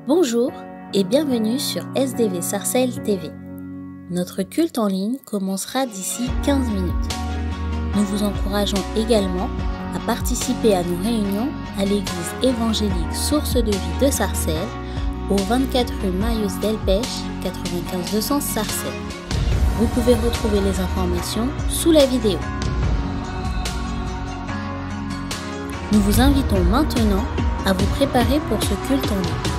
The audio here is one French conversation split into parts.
Bonjour et bienvenue sur SDV Sarcelles TV. Notre culte en ligne commencera d'ici 15 minutes. Nous vous encourageons également à participer à nos réunions à l'église évangélique Source de Vie de Sarcelles, au 24 rue Marius Delpech, 95 200 Sarcelles. Vous pouvez retrouver les informations sous la vidéo. Nous vous invitons maintenant à vous préparer pour ce culte en ligne.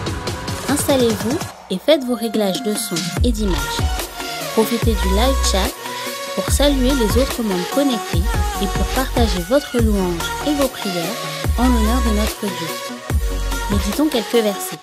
Installez-vous et faites vos réglages de son et d'image. Profitez du live chat pour saluer les autres membres connectés et pour partager votre louange et vos prières en l'honneur de notre Dieu. Méditons quelques versets.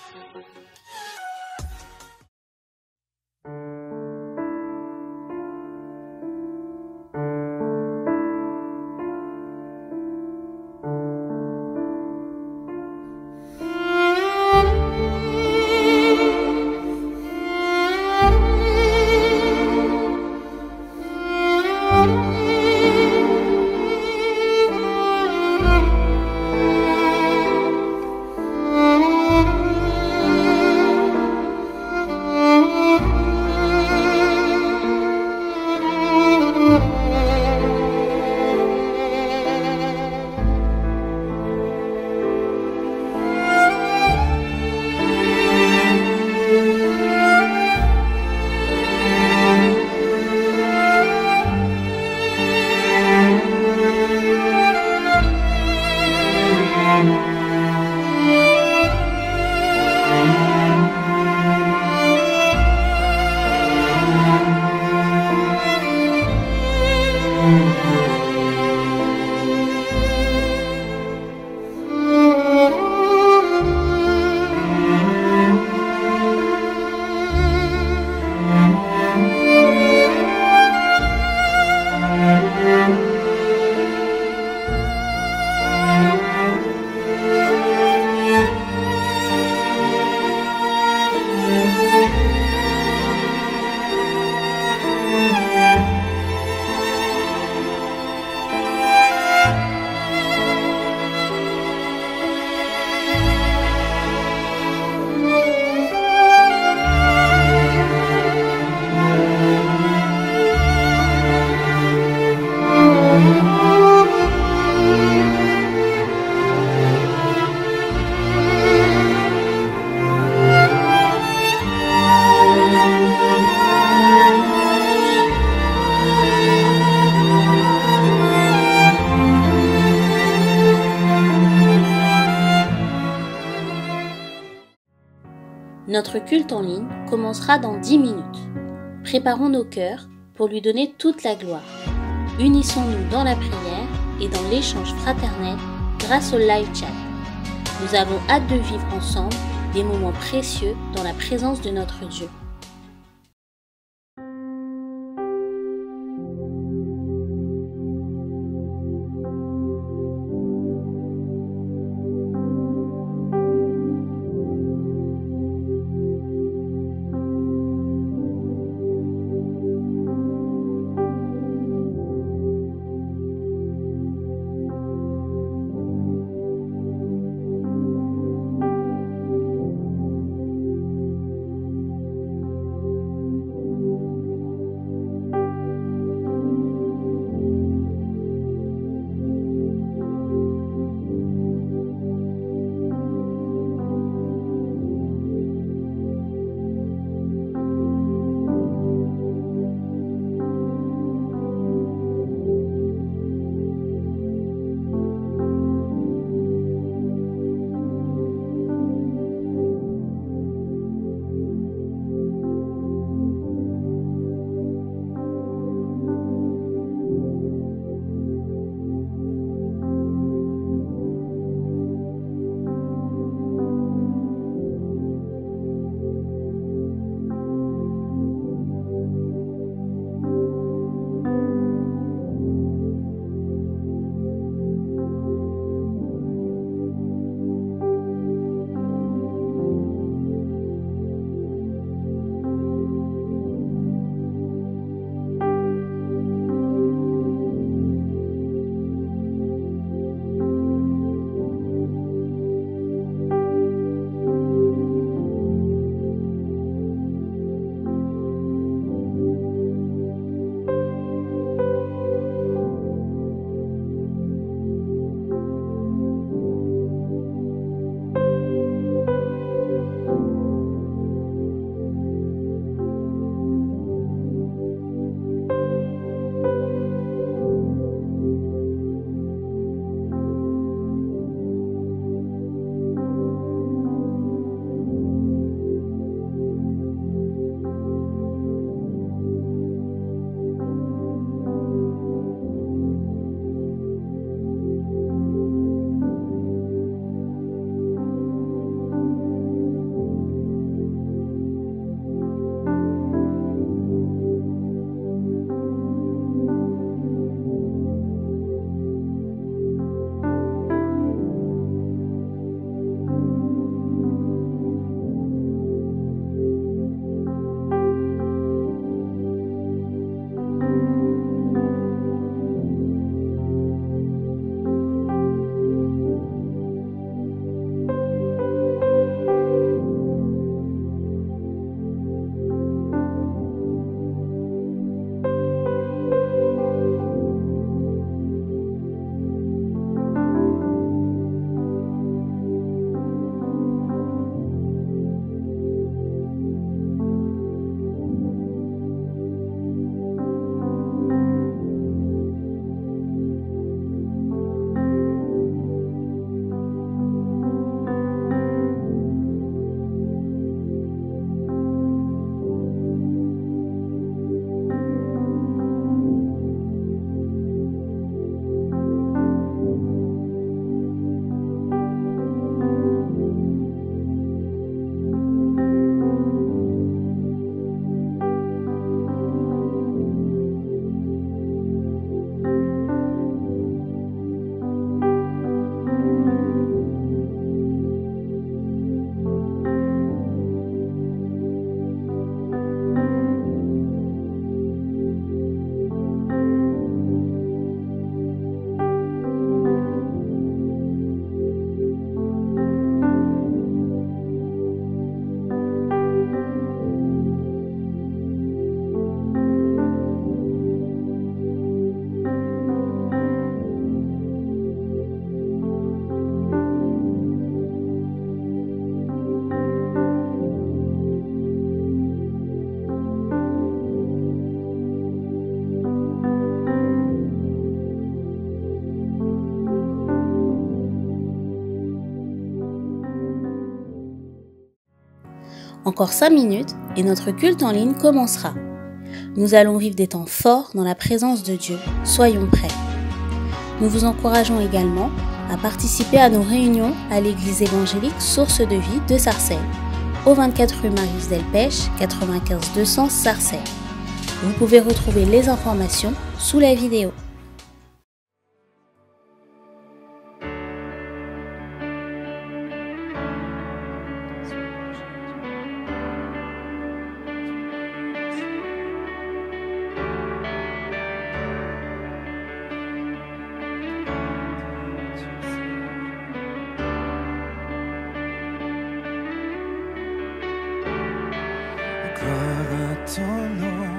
Notre culte en ligne commencera dans 10 minutes. Préparons nos cœurs pour lui donner toute la gloire. Unissons-nous dans la prière et dans l'échange fraternel grâce au live chat. Nous avons hâte de vivre ensemble des moments précieux dans la présence de notre Dieu. Encore 5 minutes et notre culte en ligne commencera. Nous allons vivre des temps forts dans la présence de Dieu. Soyons prêts. Nous vous encourageons également à participer à nos réunions à l'église évangélique Source de Vie de Sarcelles, au 24 rue Marius Delpech, 95 200 Sarcelles. Vous pouvez retrouver les informations sous la vidéo. Gloire à ton nom,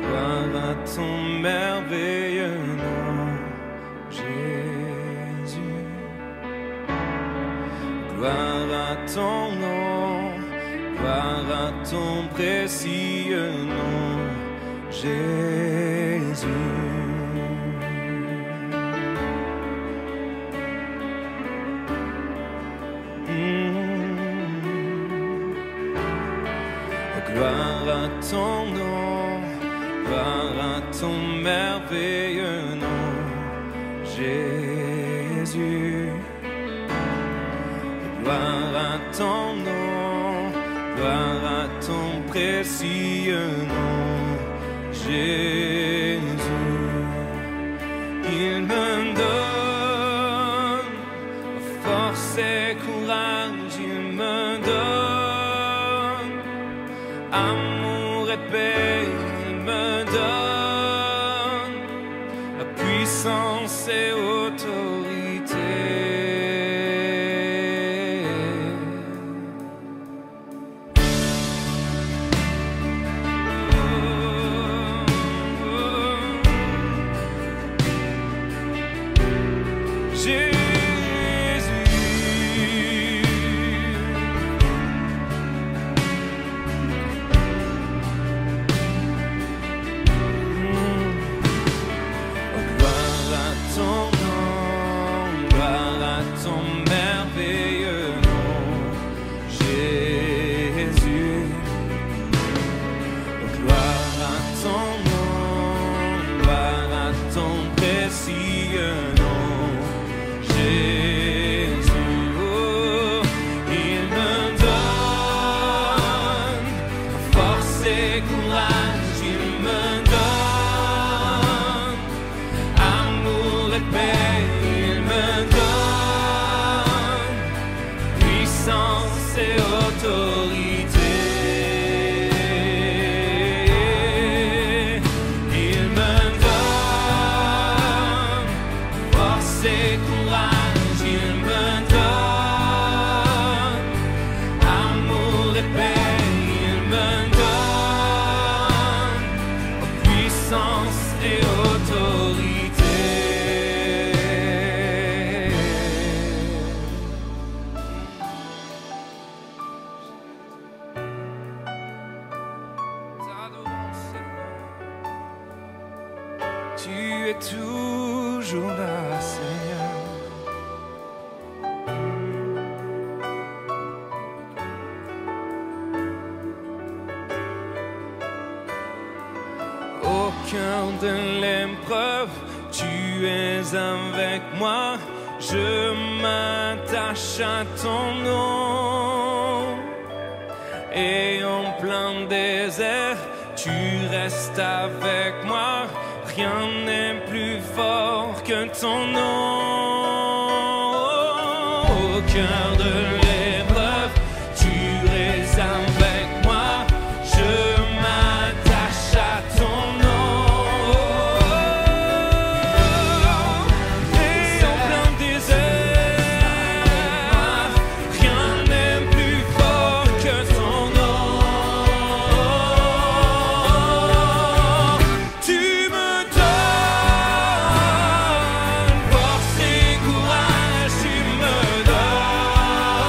gloire à ton merveilleux nom, Jésus. Gloire à ton nom, gloire à ton précieux nom, Jésus. Gloire à ton nom, gloire à ton merveilleux nom, Jésus. Gloire à ton nom, gloire à ton précieux nom, Jésus. Il me donne force et courage, il me donne amour et paix, il me donne la puissance et autorité. Tu es toujours là, Seigneur. Au cœur de l'épreuve, tu es avec moi. Je m'attache à ton nom. Et en plein désert, tu restes avec moi. Rien n'est plus fort que ton nom. Au cœur de l'épreuve, tu es avec moi. Je m'attache à ton nom. Et en plein désert, rien n'est plus fort que ton nom. Tu me donnes force et courage, tu me donnes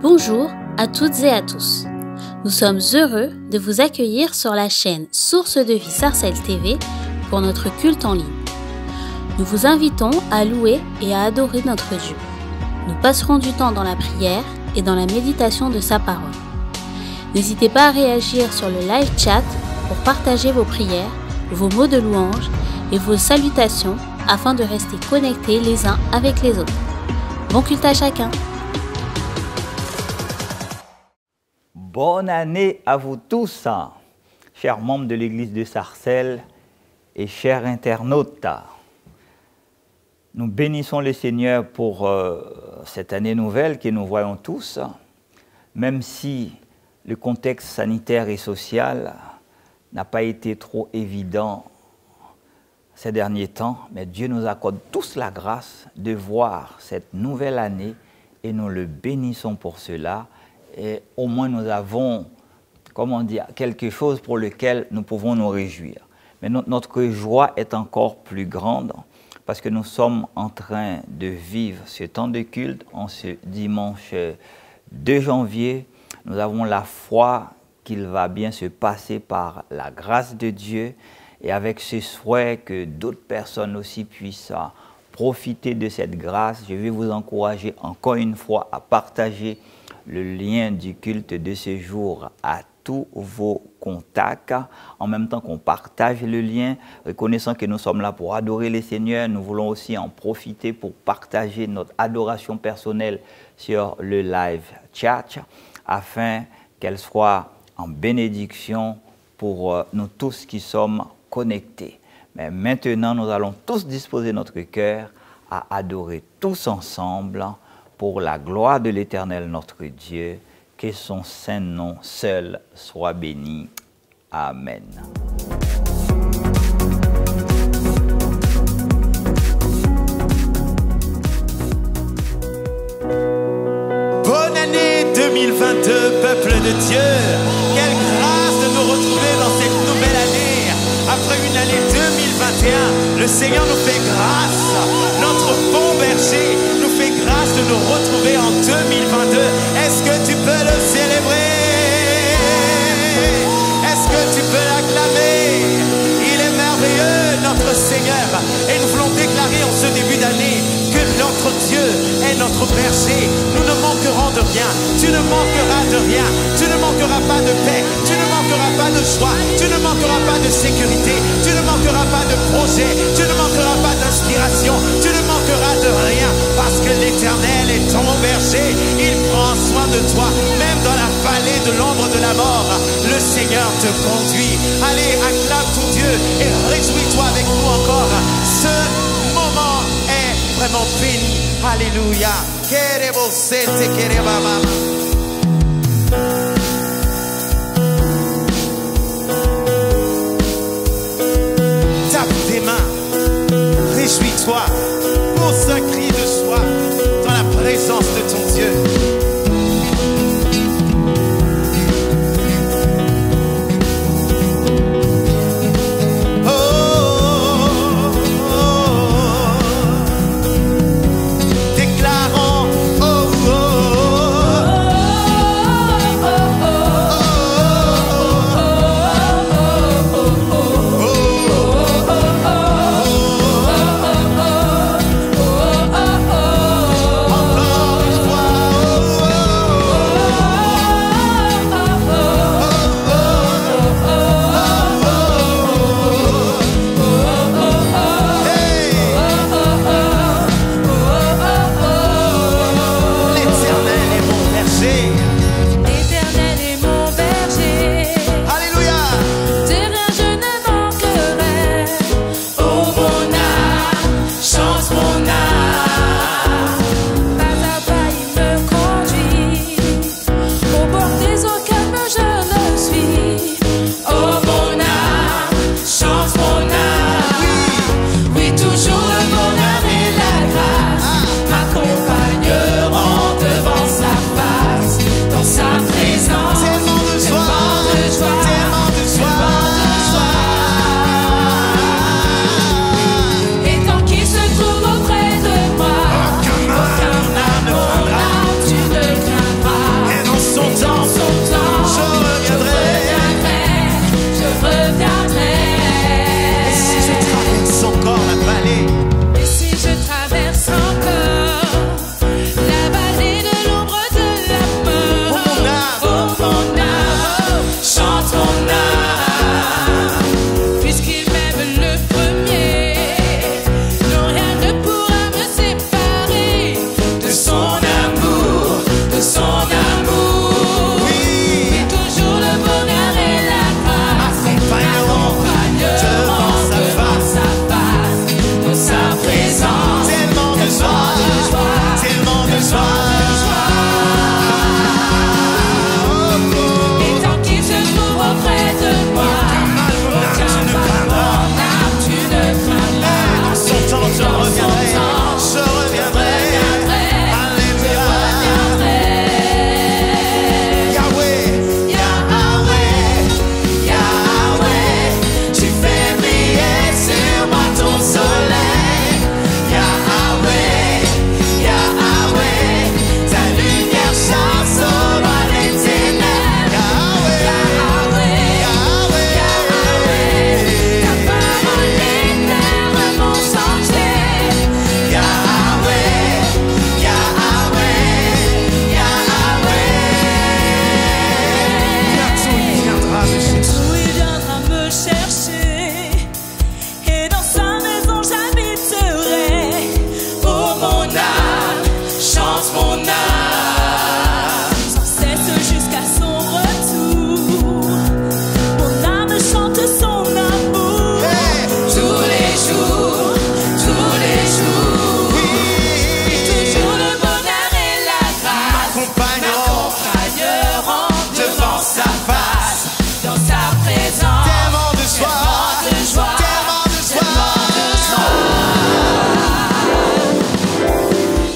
Bonjour à toutes et à tous. Nous sommes heureux de vous accueillir sur la chaîne Source de Vie Sarcelles TV pour notre culte en ligne. Nous vous invitons à louer et à adorer notre Dieu. Nous passerons du temps dans la prière et dans la méditation de sa parole. N'hésitez pas à réagir sur le live chat pour partager vos prières, vos mots de louange et vos salutations afin de rester connectés les uns avec les autres. Bon culte à chacun! Bonne année à vous tous, chers membres de l'église de Sarcelles et chers internautes. Nous bénissons le Seigneur pour cette année nouvelle que nous voyons tous, même si le contexte sanitaire et social n'a pas été trop évident ces derniers temps, mais Dieu nous accorde tous la grâce de voir cette nouvelle année et nous le bénissons pour cela. Et au moins nous avons, comment dire, quelque chose pour lequel nous pouvons nous réjouir. Mais notre joie est encore plus grande parce que nous sommes en train de vivre ce temps de culte en ce dimanche 2 janvier. Nous avons la foi qu'il va bien se passer par la grâce de Dieu et avec ce souhait que d'autres personnes aussi puissent profiter de cette grâce. Je vais vous encourager encore une fois à partager le lien du culte de ce jour à tous vos contacts, en même temps qu'on partage le lien, reconnaissant que nous sommes là pour adorer le Seigneur. Nous voulons aussi en profiter pour partager notre adoration personnelle sur le live chat, afin qu'elle soit en bénédiction pour nous tous qui sommes connectés. Mais maintenant, nous allons tous disposer notre cœur à adorer tous ensemble pour la gloire de l'Éternel notre Dieu, que son saint nom seul soit béni. Amen. Bonne année 2022, peuple de Dieu. Quelle grâce de nous retrouver dans cette nouvelle année. Après une année 2021, le Seigneur nous fait grâce. Notre bon berger nous fait grâce de nous retrouver en 2022. Est-ce que tu peux le célébrer? Est-ce que tu peux l'acclamer? Il est merveilleux, notre Seigneur. Et nous voulons déclarer en ce début d'année que notre Dieu est notre berger. Nous ne manquerons de rien. Tu ne manqueras de rien. Tu ne manqueras pas de paix. Tu ne manqueras pas de joie. Tu ne manqueras pas de sécurité. Tu ne manqueras pas de projet. Tu ne manqueras pas d'inspiration. Tu ne manqueras de rien. Parce que l'Éternel est ton berger. Il prend soin de toi. Même dans la vallée de l'ombre de la mort, le Seigneur te conduit. Allez, acclame ton Dieu et réjouis-toi avec nous encore. Ce moment est vraiment béni. Alléluia. Tape tes mains. Réjouis-toi. Pousse un cri de joie dans la présence de ton Dieu. m'accompagneront devant sa face, dans sa présence. tellement de joie, tellement de joie.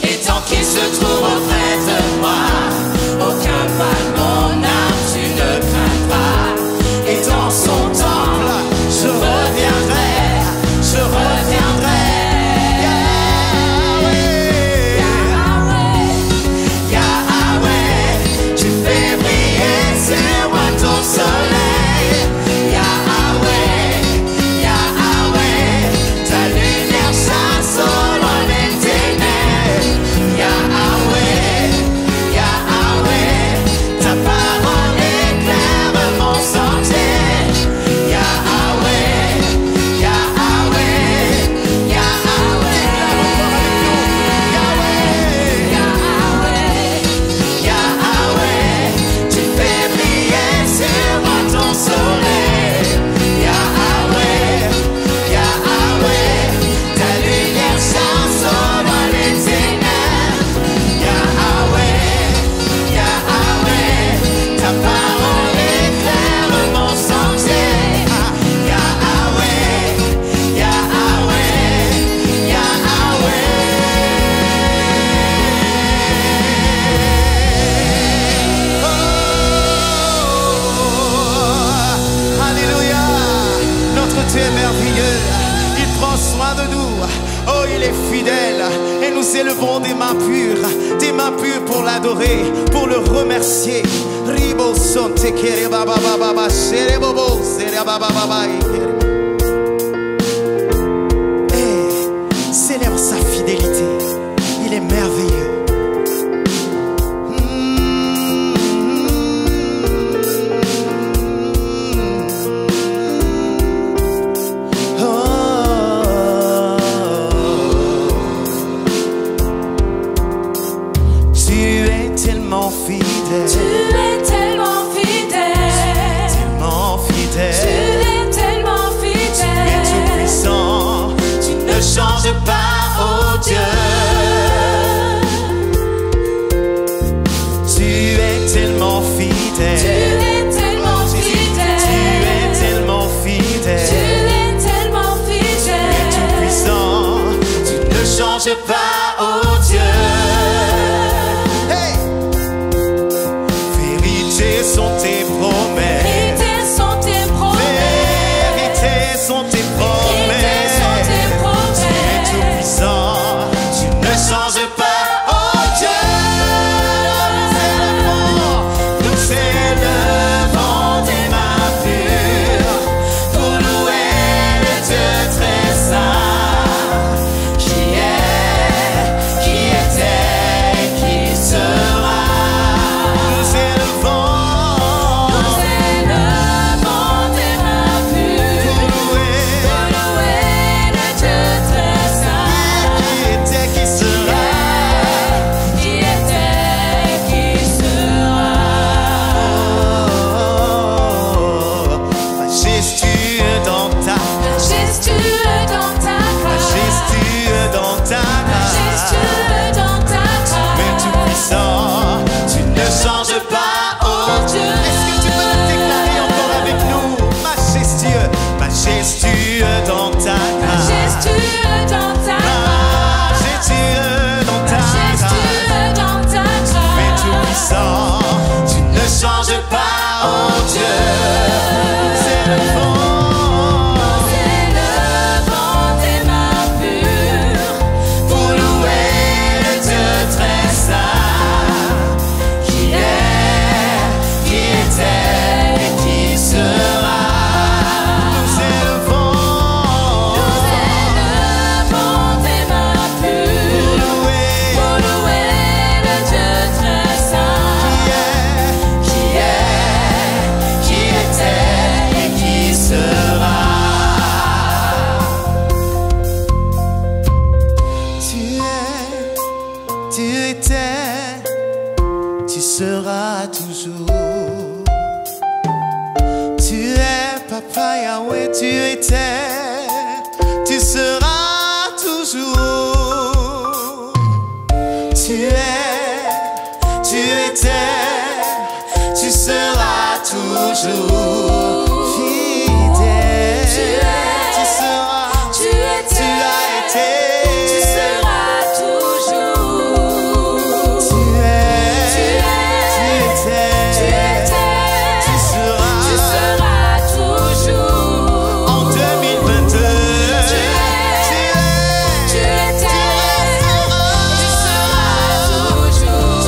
Et tant qu'il se trouve auprès de moi, aucun mal, mon âme, tu ne craindras. Et dans son temple, Je reviendrai, je reviendrai. Yahweh, tu fais briller sur moi ton soleil. Yahweh, ta lumière chasse au loin les ténèbres. Yahweh, ta parole éclaire mon sentier. Yahweh, Yahweh, tu fais briller sur moi ton soleil. Yahweh, ta lumière chasse au loin les ténèbres. Yahweh, ta parole éclaire mon sentier. Alléluia, notre Dieu est merveilleux, il prend soin de nous, oh il est fidèle, et nous élevons des mains pures pour l'adorer, pour le remercier. Ribo son te kere baba baba shere bobo sere baba baba ikere. Célèbre sa fidélité, il est merveilleux. Tu es tellement fidèle, Tu es tellement fidèle. tellement Tu fidèle. es tellement Tu es tout fidèle. puissant, tu ne changes pas, oh Dieu. Tu es tellement Tu fidèle, es tellement tu es fidèle. tellement Tu fidèle. es tellement Tu es tout fidèle. puissant, tu ne changes pas, oh Dieu. Hey! Vérité sont tes promesses. Vérité sont tes promesses. Vérité sont tes Vérité sont tes promesses. Tu es tout promesses. puissant, tu ne changes pas, oh Dieu. Nous élevons des mains pures pour louer le Dieu très saint, qui était, qui sera. Nous élevons Des mains pures pour louer pour louer le Dieu très saint. qui était, qui sera. Qui était, qui sera. Majestueux dans ta Majestueux dans ta grâce. majestueux dans ta grâce. Majestueux dans ta Mais tout grâce. puissant, tu ne changes pas, oh Dieu. Est-ce que tu peux le déclarer encore avec nous? Majestueux, majestueux dans ta grâce. Majestueux dans ta grâce. Majestueux dans ta grâce. Majestueux dans ta Mais tout grâce. puissant, tu ne changes pas, oh Dieu. Nous élevons Des mains pures pour louer le Dieu très saint, qui était et qui sera. Nous élevons des mains pures pour louer le Dieu très saint. qui était et qui sera. Tu étais, tu seras toujours. Tu es Papa Yahweh, tu étais, tu seras toujours. Tu es étais, tu seras toujours fidèle. Tu seras, tu étais, tu as été, tu seras toujours. tu es, tu étais, tu seras toujours. en 2022. Tu étais, tu seras toujours.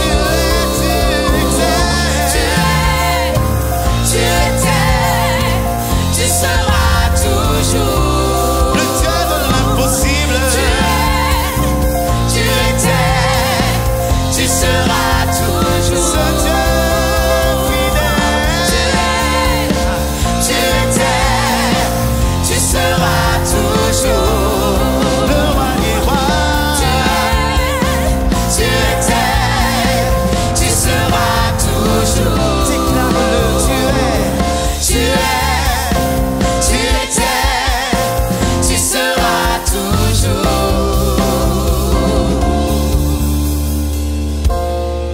Tu seras toujours. Le Dieu de l'impossible. Tu étais, tu seras toujours. Ce Dieu fidèle. Tu étais, tu seras toujours. Le roi des rois. Tu étais, tu seras toujours. Déclare-le, tu étais, tu seras toujours.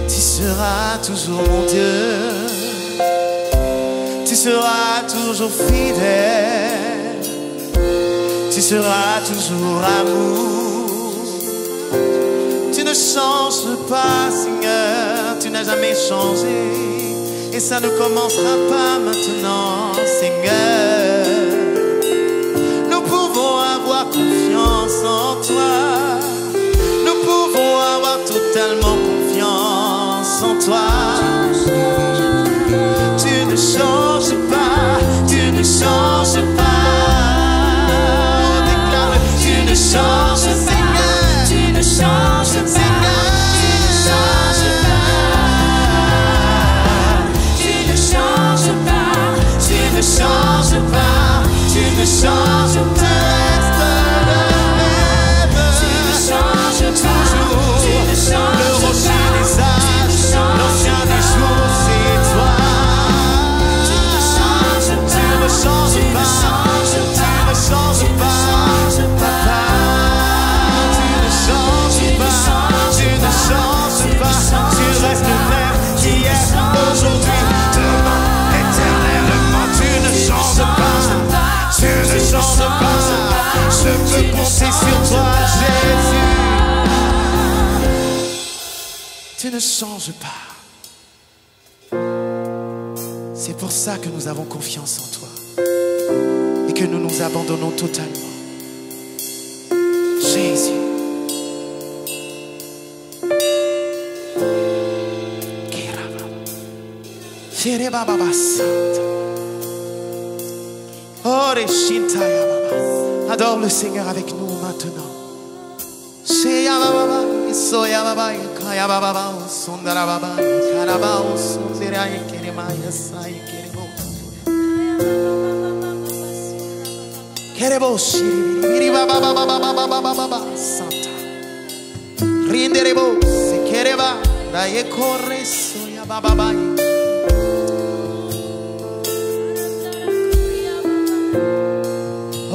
Tu seras toujours mon Dieu. Tu seras toujours fidèle. Tu seras toujours amour. Tu ne changes pas, Seigneur. Tu n'as jamais changé. Et ça ne commencera pas maintenant, Seigneur. Nous pouvons avoir confiance en toi. Nous pouvons avoir totalement confiance en toi. Tu ne changes pas, tu ne changes pas. Déclare, tu ne changes pas, Tu ne changes pas. Tu ne changes pas. Tu ne changes pas. Tu ne changes pas. Tu ne changes pas. Tu ne changes pas. Tu ne changes Le rocher pas. des âges, l'ancien des jours, c'est toi. Tu ne changes pas. Tu ne changes pas. Tu ne changes pas. Papa. Tu ne changes pas. Tu ne changes pas. Tu restes le même qu'hier, aujourd'hui, demain, éternellement. Tu ne changes pas. Tu ne changes pas. Je peux compter sur toi, Jésus. Tu ne changes pas. C'est pour ça que nous avons confiance en toi et que nous nous abandonnons totalement. Jésus. Adore le Seigneur avec nous maintenant.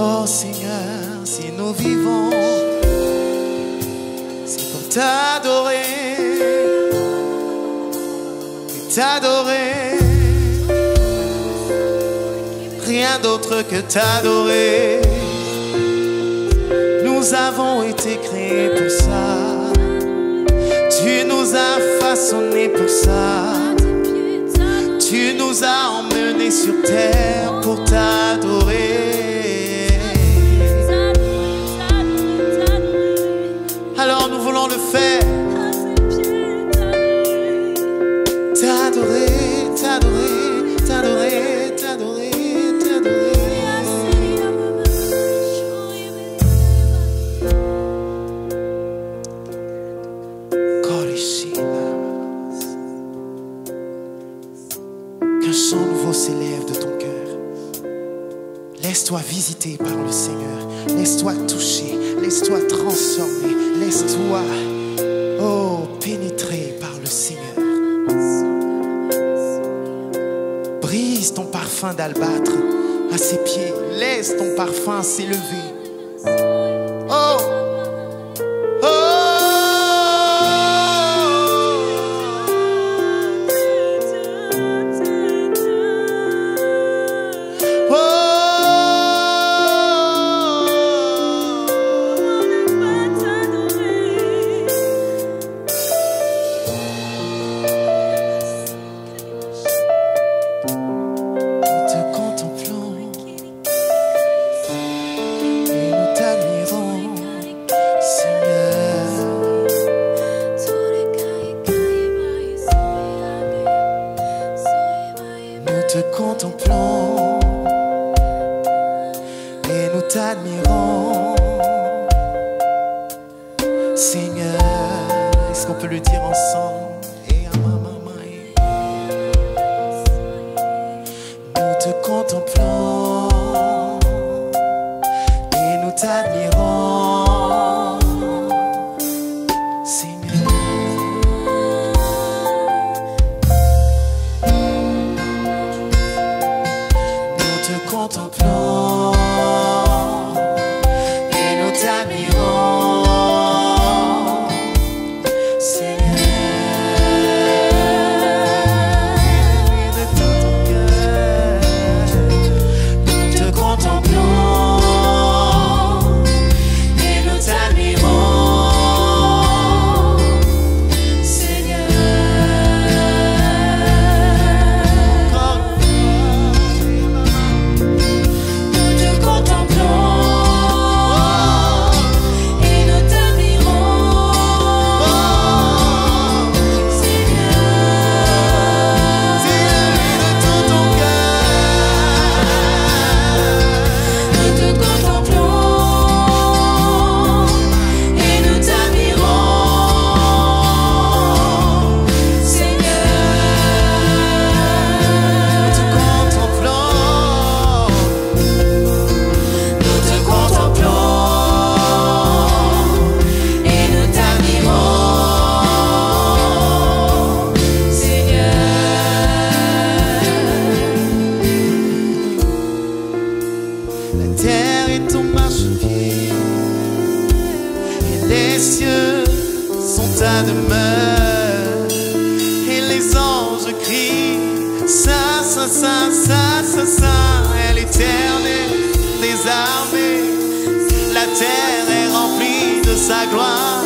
Oh Seigneur, si nous vivons, c'est pour t'adorer, et t'adorer, rien d'autre que t'adorer. Nous avons été créés pour ça, tu nous as façonnés pour ça, tu nous as emmenés sur terre pour t'adorer. Alors nous voulons le faire. T'adorer, t'adorer, t'adorer, t'adorer, t'adorer. Qu'un chant nouveau s'élève de ton cœur. Laisse-toi visiter par le Seigneur. Laisse-toi toucher. Laisse-toi transformer. Laisse-toi, oh, pénétrer par le Seigneur. Brise ton parfum d'albâtre à ses pieds. Laisse ton parfum s'élever. Oh, oh, te contemplons et nous t'admirons. Seigneur, est-ce qu'on peut le dire ensemble? Nous te contemplons et nous t'admirons. Seigneur, nous te contemplons et nous t'admirons. Est l'éternel des armées. La terre est remplie de sa gloire.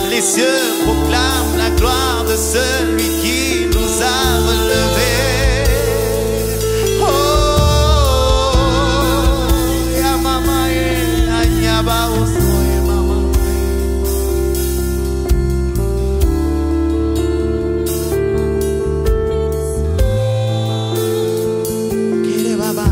Les cieux proclament la gloire de celui qui nous a relevés. Oh, ya mama e anyaba oso mama.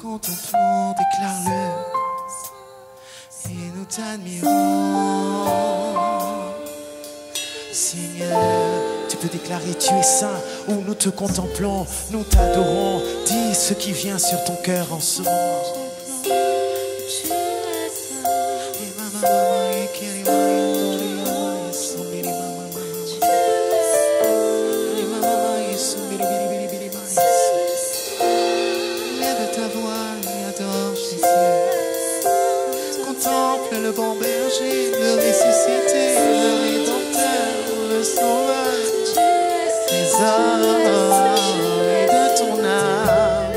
Contemplons, déclare-le, et nous t'admirons. Seigneur, tu peux déclarer tu es saint, ou nous te contemplons, nous t'adorons. Dis ce qui vient sur ton cœur en ce moment. Contemple le bon berger, le ressuscité, le rédempteur, le sauveur des hommes et de ton âme.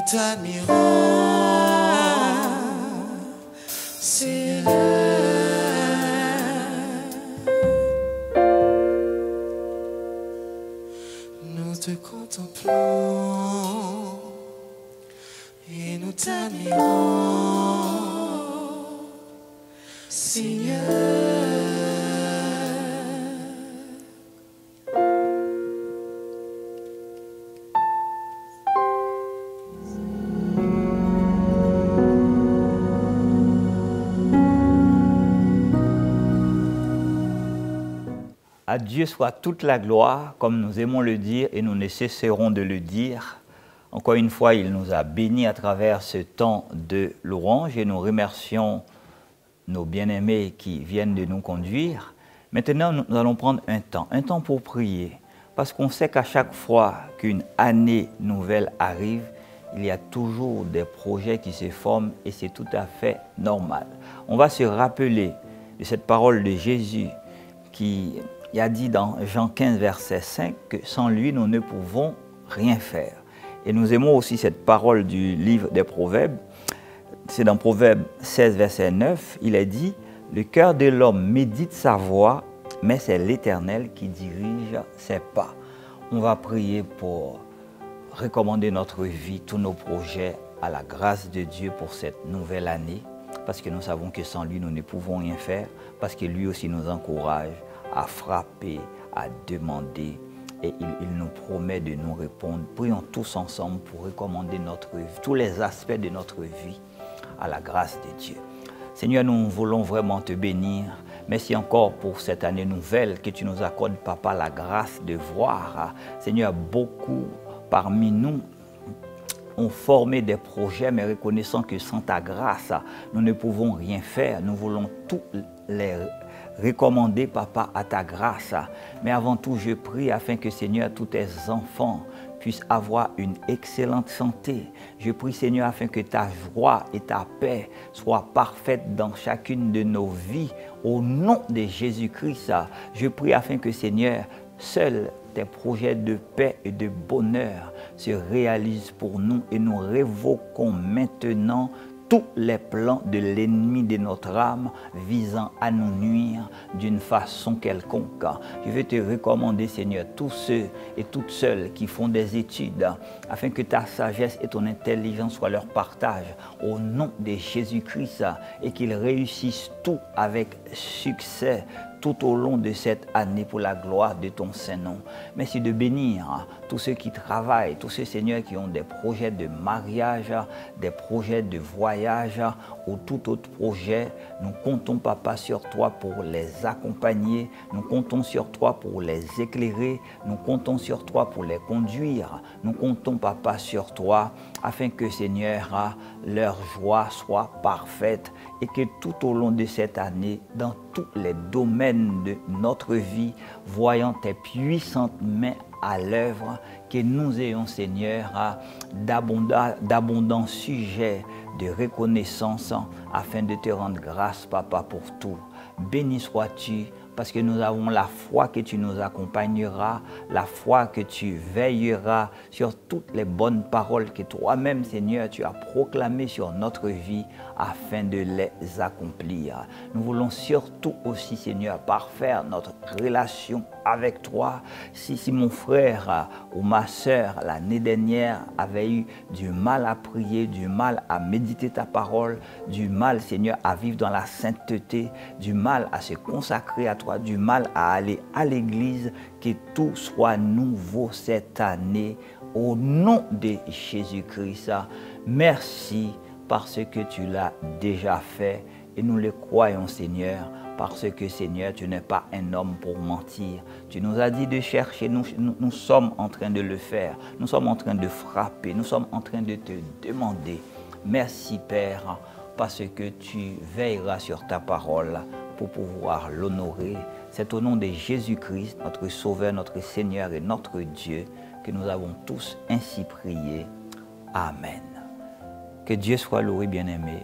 nous t'admirons, Seigneur. Nous te contemplons et nous t'admirons, Seigneur. À Dieu soit toute la gloire, comme nous aimons le dire et nous ne cesserons de le dire. Encore une fois, il nous a bénis à travers ce temps de louange et nous remercions nos bien-aimés qui viennent de nous conduire. Maintenant, nous allons prendre un temps pour prier, parce qu'on sait qu'à chaque fois qu'une année nouvelle arrive, il y a toujours des projets qui se forment et c'est tout à fait normal. On va se rappeler de cette parole de Jésus qui a dit dans Jean 15, verset 5, que sans lui, nous ne pouvons rien faire. Et nous aimons aussi cette parole du livre des Proverbes. C'est dans Proverbe 16, verset 9, il est dit « Le cœur de l'homme médite sa voie, mais c'est l'Éternel qui dirige ses pas. » On va prier pour recommander notre vie, tous nos projets à la grâce de Dieu pour cette nouvelle année, parce que nous savons que sans lui, nous ne pouvons rien faire, parce que lui aussi nous encourage à frapper, à demander, et il nous promet de nous répondre. Prions tous ensemble pour recommander notre vie, tous les aspects de notre vie à la grâce de Dieu. Seigneur, nous voulons vraiment te bénir. Merci encore pour cette année nouvelle que tu nous accordes, Papa, la grâce de voir. Seigneur, beaucoup parmi nous ont formé des projets, mais reconnaissant que sans ta grâce, nous ne pouvons rien faire. Nous voulons tous les recommander, Papa, à ta grâce. Mais avant tout, je prie afin que, Seigneur, tous tes enfants puissent avoir une excellente santé. Je prie, Seigneur, afin que ta joie et ta paix soient parfaites dans chacune de nos vies. Au nom de Jésus-Christ, je prie afin que, Seigneur, seuls tes projets de paix et de bonheur se réalisent pour nous et nous révoquons maintenant tous les plans de l'ennemi de notre âme visant à nous nuire d'une façon quelconque. Je veux te recommander, Seigneur, tous ceux et toutes celles qui font des études, afin que ta sagesse et ton intelligence soient leur partage au nom de Jésus-Christ et qu'ils réussissent tout avec succès tout au long de cette année pour la gloire de ton Saint-Nom. Merci de bénir tous ceux qui travaillent, tous ceux, Seigneur, qui ont des projets de mariage, des projets de voyage ou tout autre projet. Nous comptons, Papa, sur toi pour les accompagner. Nous comptons sur toi pour les éclairer. Nous comptons sur toi pour les conduire. Nous comptons, Papa, sur toi afin que, Seigneur, leur joie soit parfaite et que tout au long de cette année, dans tous les domaines de notre vie, voyant tes puissantes mains à l'œuvre, que nous ayons, Seigneur, d'abondants sujets de reconnaissance afin de te rendre grâce, Papa, pour tout. Béni sois-tu, parce que nous avons la foi que tu nous accompagneras, la foi que tu veilleras sur toutes les bonnes paroles que toi-même, Seigneur, tu as proclamées sur notre vie afin de les accomplir. Nous voulons surtout aussi, Seigneur, parfaire notre relation avec toi. Si mon frère ou ma sœur, l'année dernière, avait eu du mal à prier, du mal à méditer ta parole, du mal, Seigneur, à vivre dans la sainteté, du mal à se consacrer à toi, du mal à aller à l'église, que tout soit nouveau cette année au nom de Jésus-Christ. Merci parce que tu l'as déjà fait et nous le croyons, Seigneur, parce que, Seigneur, tu n'es pas un homme pour mentir. Tu nous as dit de chercher, nous sommes en train de le faire. Nous sommes en train de frapper, nous sommes en train de te demander. Merci, Père, parce que tu veilleras sur ta parole pour pouvoir l'honorer. C'est au nom de Jésus-Christ, notre Sauveur, notre Seigneur et notre Dieu, que nous avons tous ainsi prié. Amen. Que Dieu soit loué, bien-aimé.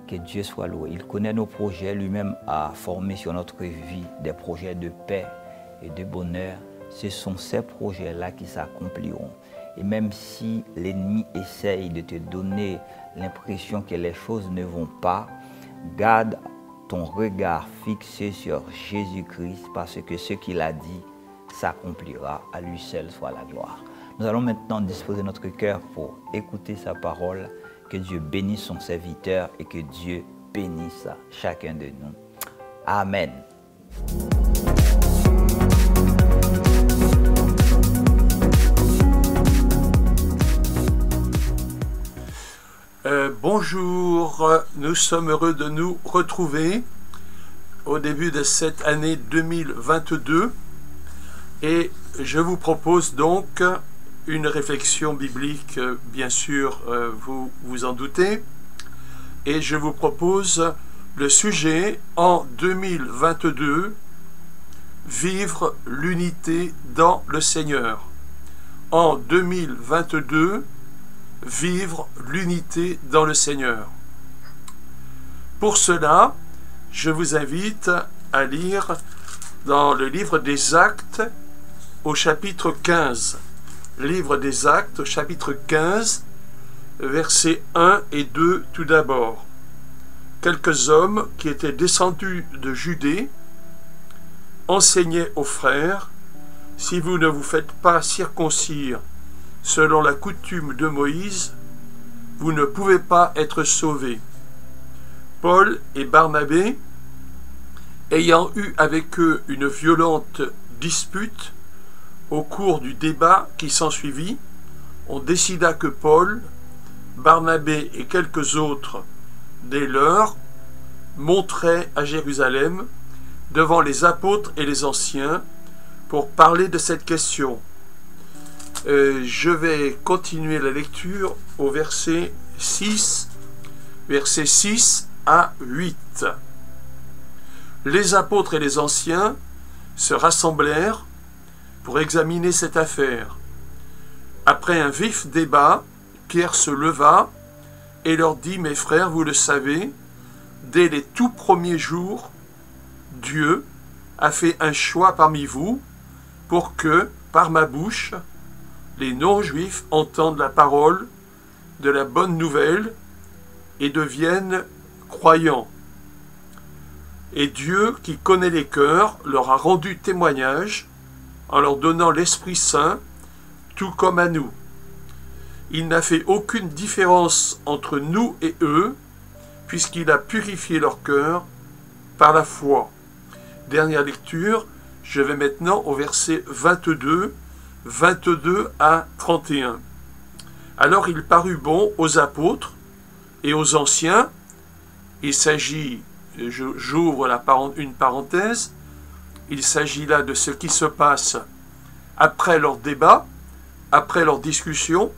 Que Dieu soit loué. Il connaît nos projets, lui-même a formé sur notre vie des projets de paix et de bonheur. Ce sont ces projets-là qui s'accompliront. Et même si l'ennemi essaye de te donner l'impression que les choses ne vont pas, garde ton regard fixé sur Jésus-Christ parce que ce qu'il a dit s'accomplira. À lui seul soit la gloire. Nous allons maintenant disposer notre cœur pour écouter sa parole. Que Dieu bénisse son serviteur et que Dieu bénisse chacun de nous. Amen. Bonjour, nous sommes heureux de nous retrouver au début de cette année 2022 et je vous propose donc une réflexion biblique, bien sûr, vous vous en doutez, et je vous propose le sujet en 2022, vivre l'unité dans le Seigneur. En 2022, vivre l'unité dans le Seigneur. Pour cela, je vous invite à lire dans le livre des Actes au chapitre 15. Livre des Actes au chapitre 15, versets 1 et 2 tout d'abord. Quelques hommes qui étaient descendus de Judée enseignaient aux frères, « Si vous ne vous faites pas circoncire selon la coutume de Moïse, vous ne pouvez pas être sauvés. » Paul et Barnabé, ayant eu avec eux une violente dispute au cours du débat qui s'ensuivit, on décida que Paul, Barnabé et quelques autres des leurs monteraient à Jérusalem devant les apôtres et les anciens pour parler de cette question. Je vais continuer la lecture au verset 6 à 8. Les apôtres et les anciens se rassemblèrent pour examiner cette affaire. Après un vif débat, Pierre se leva et leur dit « Mes frères, vous le savez, dès les tout premiers jours, Dieu a fait un choix parmi vous pour que, par ma bouche, les non-juifs entendent la parole de la bonne nouvelle et deviennent croyants. Et Dieu, qui connaît les cœurs, leur a rendu témoignage en leur donnant l'Esprit Saint, tout comme à nous. Il n'a fait aucune différence entre nous et eux, puisqu'il a purifié leur cœur par la foi. » Dernière lecture, je vais maintenant au verset 22 à 31. Alors il parut bon aux apôtres et aux anciens, il s'agit, j'ouvre une parenthèse, il s'agit là de ce qui se passe après leur débat, après leur discussion,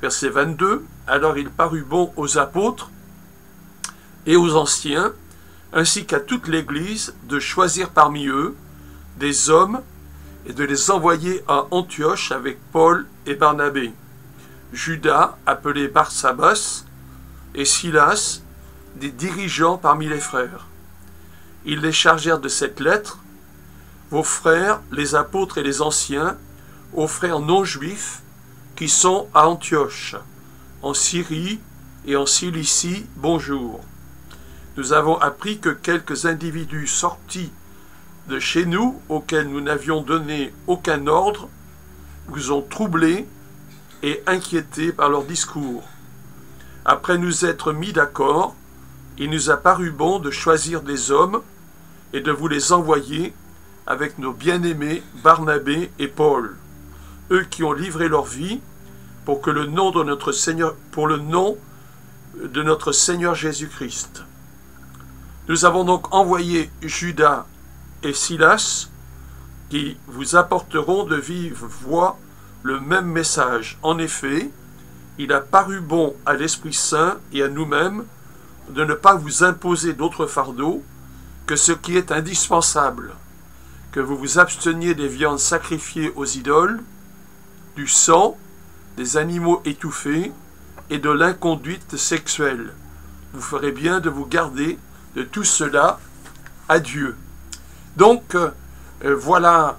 verset 22, alors il parut bon aux apôtres et aux anciens, ainsi qu'à toute l'Église, de choisir parmi eux des hommes et de les envoyer à Antioche avec Paul et Barnabé, Judas, appelé Barsabas, et Silas, des dirigeants parmi les frères. Ils les chargèrent de cette lettre, « Vos frères, les apôtres et les anciens, aux frères non-juifs qui sont à Antioche, en Syrie et en Cilicie, bonjour. Nous avons appris que quelques individus sortis de chez nous, auxquels nous n'avions donné aucun ordre, vous ont troublés et inquiétés par leur discours. Après nous être mis d'accord, il nous a paru bon de choisir des hommes et de vous les envoyer avec nos bien-aimés Barnabé et Paul, eux qui ont livré leur vie pour que le nom de notre Seigneur Jésus-Christ. Nous avons donc envoyé Judas et Silas, qui vous apporteront de vive voix le même message. En effet, il a paru bon à l'Esprit Saint et à nous-mêmes de ne pas vous imposer d'autres fardeaux que ce qui est indispensable, que vous vous absteniez des viandes sacrifiées aux idoles, du sang, des animaux étouffés et de l'inconduite sexuelle. Vous ferez bien de vous garder de tout cela. Adieu. Donc, voilà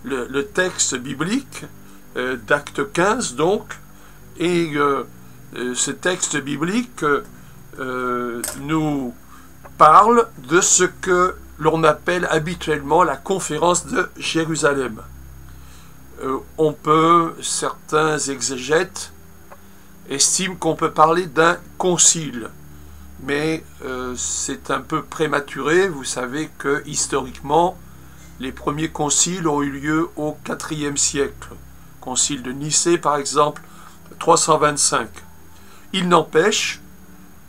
le texte biblique d'Acte 15, donc, et ce texte biblique nous parle de ce que l'on appelle habituellement la conférence de Jérusalem. Certains exégètes estiment qu'on peut parler d'un concile, mais c'est un peu prématuré. Vous savez que historiquement, les premiers conciles ont eu lieu au IVe siècle. Concile de Nicée, par exemple, 325. Il n'empêche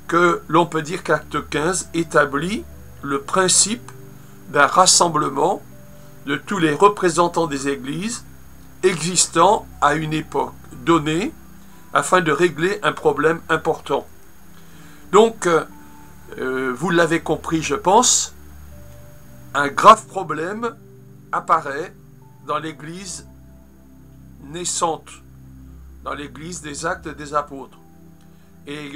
que l'on peut dire qu'Acte 15 établit le principe d'un rassemblement de tous les représentants des églises existant à une époque donnée afin de régler un problème important. Donc, vous l'avez compris, je pense, un grave problème apparaît dans l'église naissante, dans l'église des Actes des Apôtres. Et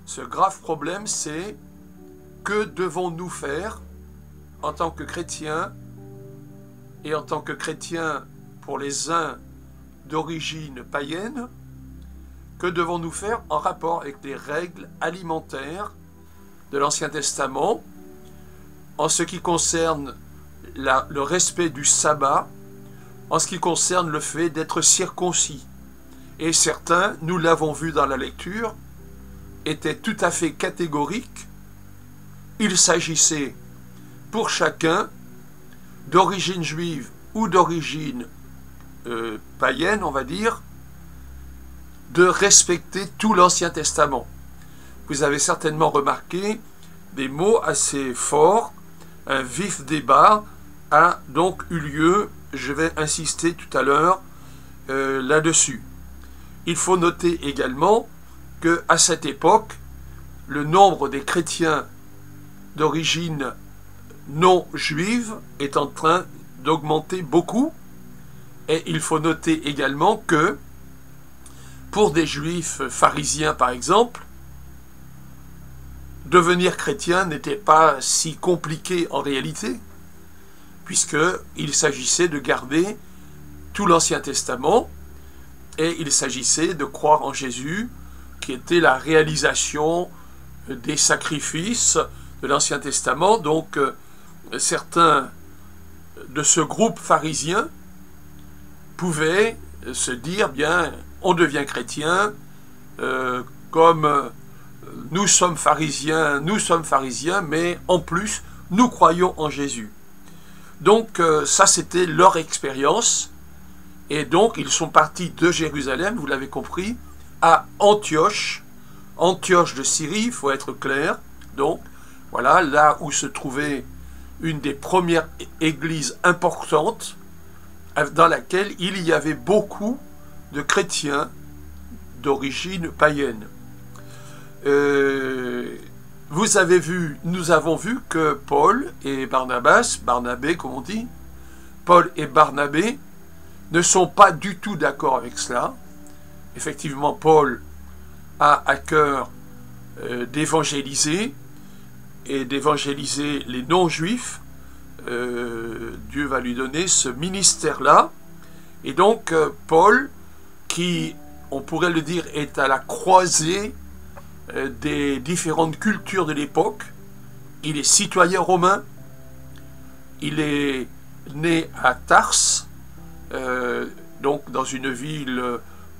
ce grave problème, c'est: que devons-nous faire en tant que chrétiens, et en tant que chrétiens pour les uns d'origine païenne, que devons-nous faire en rapport avec les règles alimentaires de l'Ancien Testament, en ce qui concerne le respect du sabbat, en ce qui concerne le fait d'être circoncis. Et certains, nous l'avons vu dans la lecture, étaient tout à fait catégoriques. Il s'agissait pour chacun, d'origine juive ou d'origine païenne, on va dire, de respecter tout l'Ancien Testament. Vous avez certainement remarqué des mots assez forts. Un vif débat a donc eu lieu. Je vais insister tout à l'heure là-dessus. Il faut noter également qu'à cette époque, le nombre des chrétiens d'origine non juive est en train d'augmenter beaucoup. Et il faut noter également que pour des juifs pharisiens, par exemple, devenir chrétien n'était pas si compliqué en réalité, puisqu'il s'agissait de garder tout l'Ancien Testament, et il s'agissait de croire en Jésus, qui était la réalisation des sacrifices de l'Ancien Testament. Donc, certains de ce groupe pharisien pouvaient se dire, bien, on devient chrétien, comme nous sommes pharisiens, mais en plus, nous croyons en Jésus. Donc, ça, c'était leur expérience. Et donc, ils sont partis de Jérusalem, vous l'avez compris, à Antioche, Antioche de Syrie, il faut être clair. Donc, voilà, là où se trouvait une des premières églises importantes, dans laquelle il y avait beaucoup de chrétiens d'origine païenne. Vous avez vu, nous avons vu que Paul et Barnabé comme on dit, Paul et Barnabé ne sont pas du tout d'accord avec cela. Effectivement, Paul a à cœur d'évangéliser et d'évangéliser les non-juifs. Dieu va lui donner ce ministère-là. Et donc, Paul, qui, on pourrait le dire, est à la croisée des différentes cultures de l'époque. Il est citoyen romain. Il est né à Tarse, donc dans une ville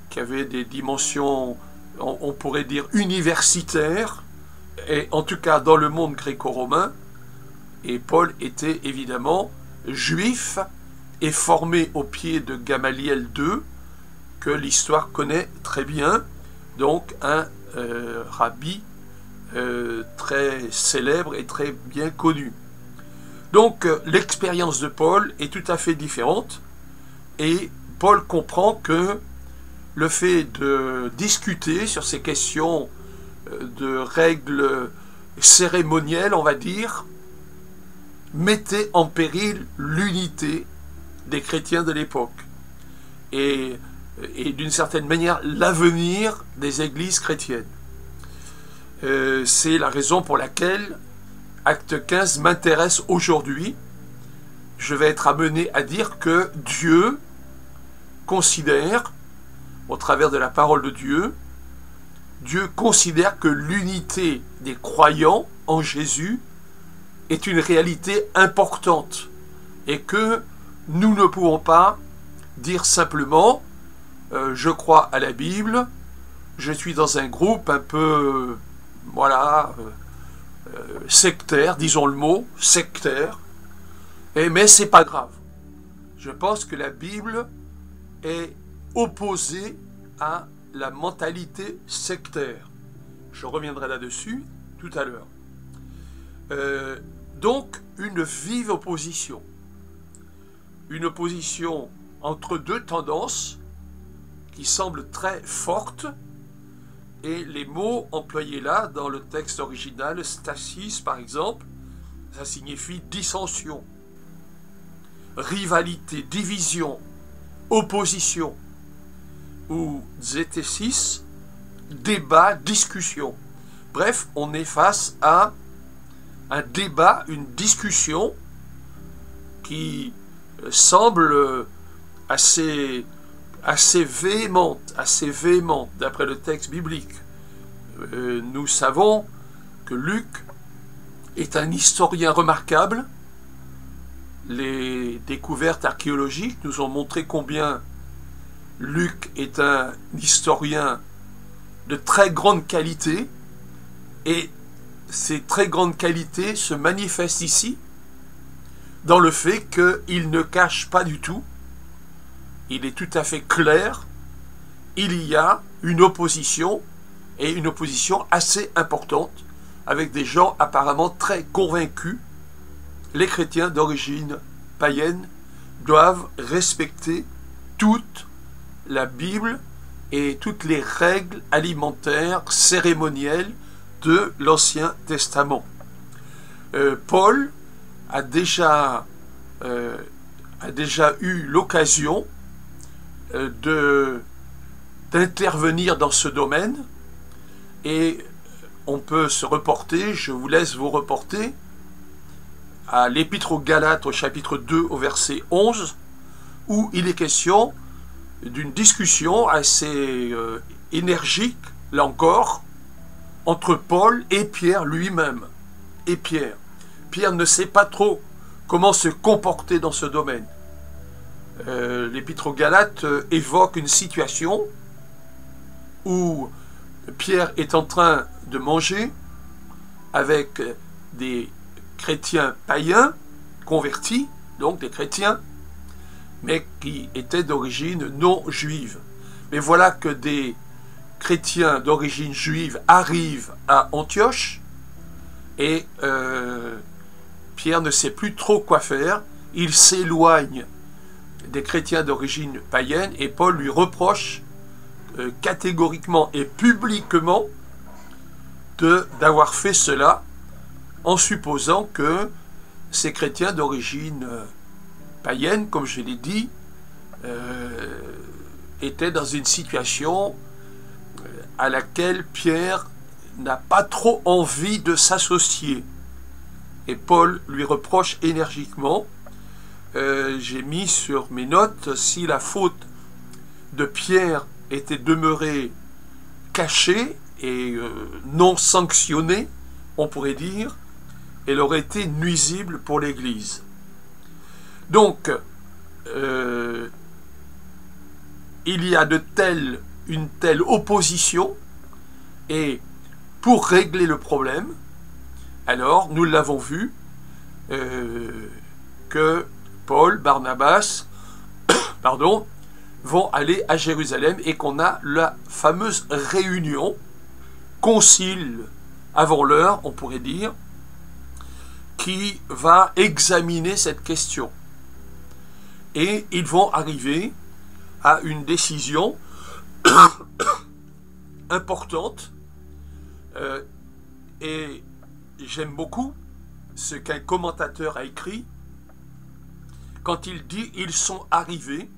qui avait des dimensions, on pourrait dire, universitaires, et en tout cas dans le monde gréco-romain. Et Paul était évidemment juif et formé au pied de Gamaliel II, que l'histoire connaît très bien, donc un rabbi très célèbre et très bien connu. Donc l'expérience de Paul est tout à fait différente, et Paul comprend que le fait de discuter sur ces questions de règles cérémonielles, on va dire, mettait en péril l'unité des chrétiens de l'époque et d'une certaine manière l'avenir des églises chrétiennes. C'est la raison pour laquelle Acte 15 m'intéresse aujourd'hui, je vais être amené à dire que Dieu considère, au travers de la parole de Dieu, Dieu considère que l'unité des croyants en Jésus est une réalité importante et que nous ne pouvons pas dire simplement je crois à la Bible, je suis dans un groupe un peu sectaire, disons le mot, sectaire, mais c'est pas grave. Je pense que la Bible est opposée à la mentalité sectaire. Je reviendrai là-dessus tout à l'heure. Donc, une vive opposition. Une opposition entre deux tendances qui semblent très fortes, et les mots employés là, dans le texte original, stasis par exemple, ça signifie dissension, rivalité, division, opposition, ou zétésis, débat, discussion. Bref, on est face à un débat, une discussion qui semble assez véhémente, d'après le texte biblique. Nous savons que Luc est un historien remarquable. Les découvertes archéologiques nous ont montré combien Luc est un historien de très grande qualité, et ces très grandes qualités se manifestent ici dans le fait qu'il ne cache pas du tout, il est tout à fait clair, il y a une opposition, et une opposition assez importante, avec des gens apparemment très convaincus. Les chrétiens d'origine païenne doivent respecter toute la Bible et toutes les règles alimentaires, cérémonielles de l'Ancien Testament. Paul a déjà eu l'occasion d'intervenir dans ce domaine, et on peut se reporter, je vous laisse vous reporter à l'Épître aux Galates au chapitre 2 au verset 11, où il est question d'une discussion assez énergique, là encore, entre Paul et Pierre lui-même. Et Pierre ne sait pas trop comment se comporter dans ce domaine. L'Épître aux Galates évoque une situation où Pierre est en train de manger avec des chrétiens païens convertis, donc des chrétiens, mais qui étaient d'origine non juive. Mais voilà que des chrétiens d'origine juive arrivent à Antioche, et Pierre ne sait plus trop quoi faire. Il s'éloigne des chrétiens d'origine païenne, et Paul lui reproche catégoriquement et publiquement d'avoir fait cela, en supposant que ces chrétiens d'origine païenne, comme je l'ai dit, étaient dans une situation à laquelle Pierre n'a pas trop envie de s'associer. Et Paul lui reproche énergiquement. J'ai mis sur mes notes: si la faute de Pierre était demeurée cachée et non sanctionnée, on pourrait dire, elle aurait été nuisible pour l'Église. Donc, il y a une telle opposition, et pour régler le problème, alors, nous l'avons vu, que Paul, Barnabas, vont aller à Jérusalem, et qu'on a la fameuse réunion, concile avant l'heure, on pourrait dire, qui va examiner cette question. Et ils vont arriver à une décision importante, et j'aime beaucoup ce qu'un commentateur a écrit quand il dit: ils sont arrivés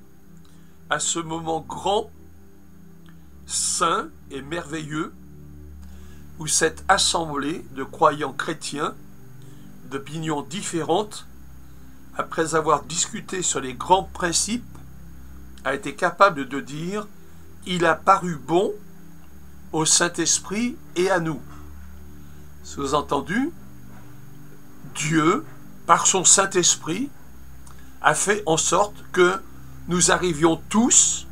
à ce moment grand, saint et merveilleux, où cette assemblée de croyants chrétiens d'opinions différentes après avoir discuté sur les grands principes, a été capable de dire « Il a paru bon au Saint-Esprit et à nous ». Sous-entendu, Dieu, par son Saint-Esprit, a fait en sorte que nous arrivions tous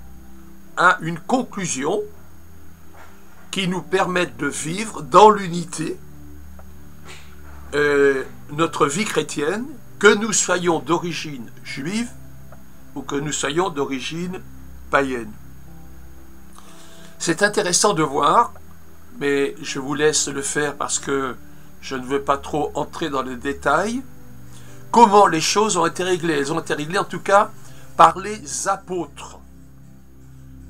à une conclusion qui nous permette de vivre dans l'unité notre vie chrétienne, que nous soyons d'origine juive ou que nous soyons d'origine païenne. C'est intéressant de voir, mais je vous laisse le faire parce que je ne veux pas trop entrer dans les détails, comment les choses ont été réglées. Elles ont été réglées en tout cas par les apôtres.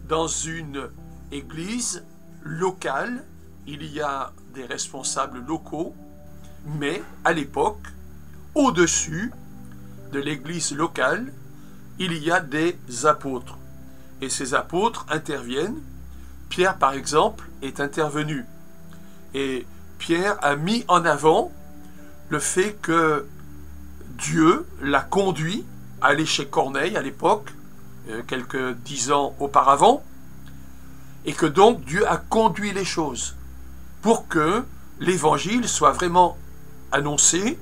Dans une église locale, il y a des responsables locaux, mais à l'époque, au-dessus de l'église locale, il y a des apôtres. Et ces apôtres interviennent. Pierre, par exemple, est intervenu. Et Pierre a mis en avant le fait que Dieu l'a conduit à aller chez Corneille à l'époque, quelques 10 ans auparavant, et que donc Dieu a conduit les choses pour que l'évangile soit vraiment annoncé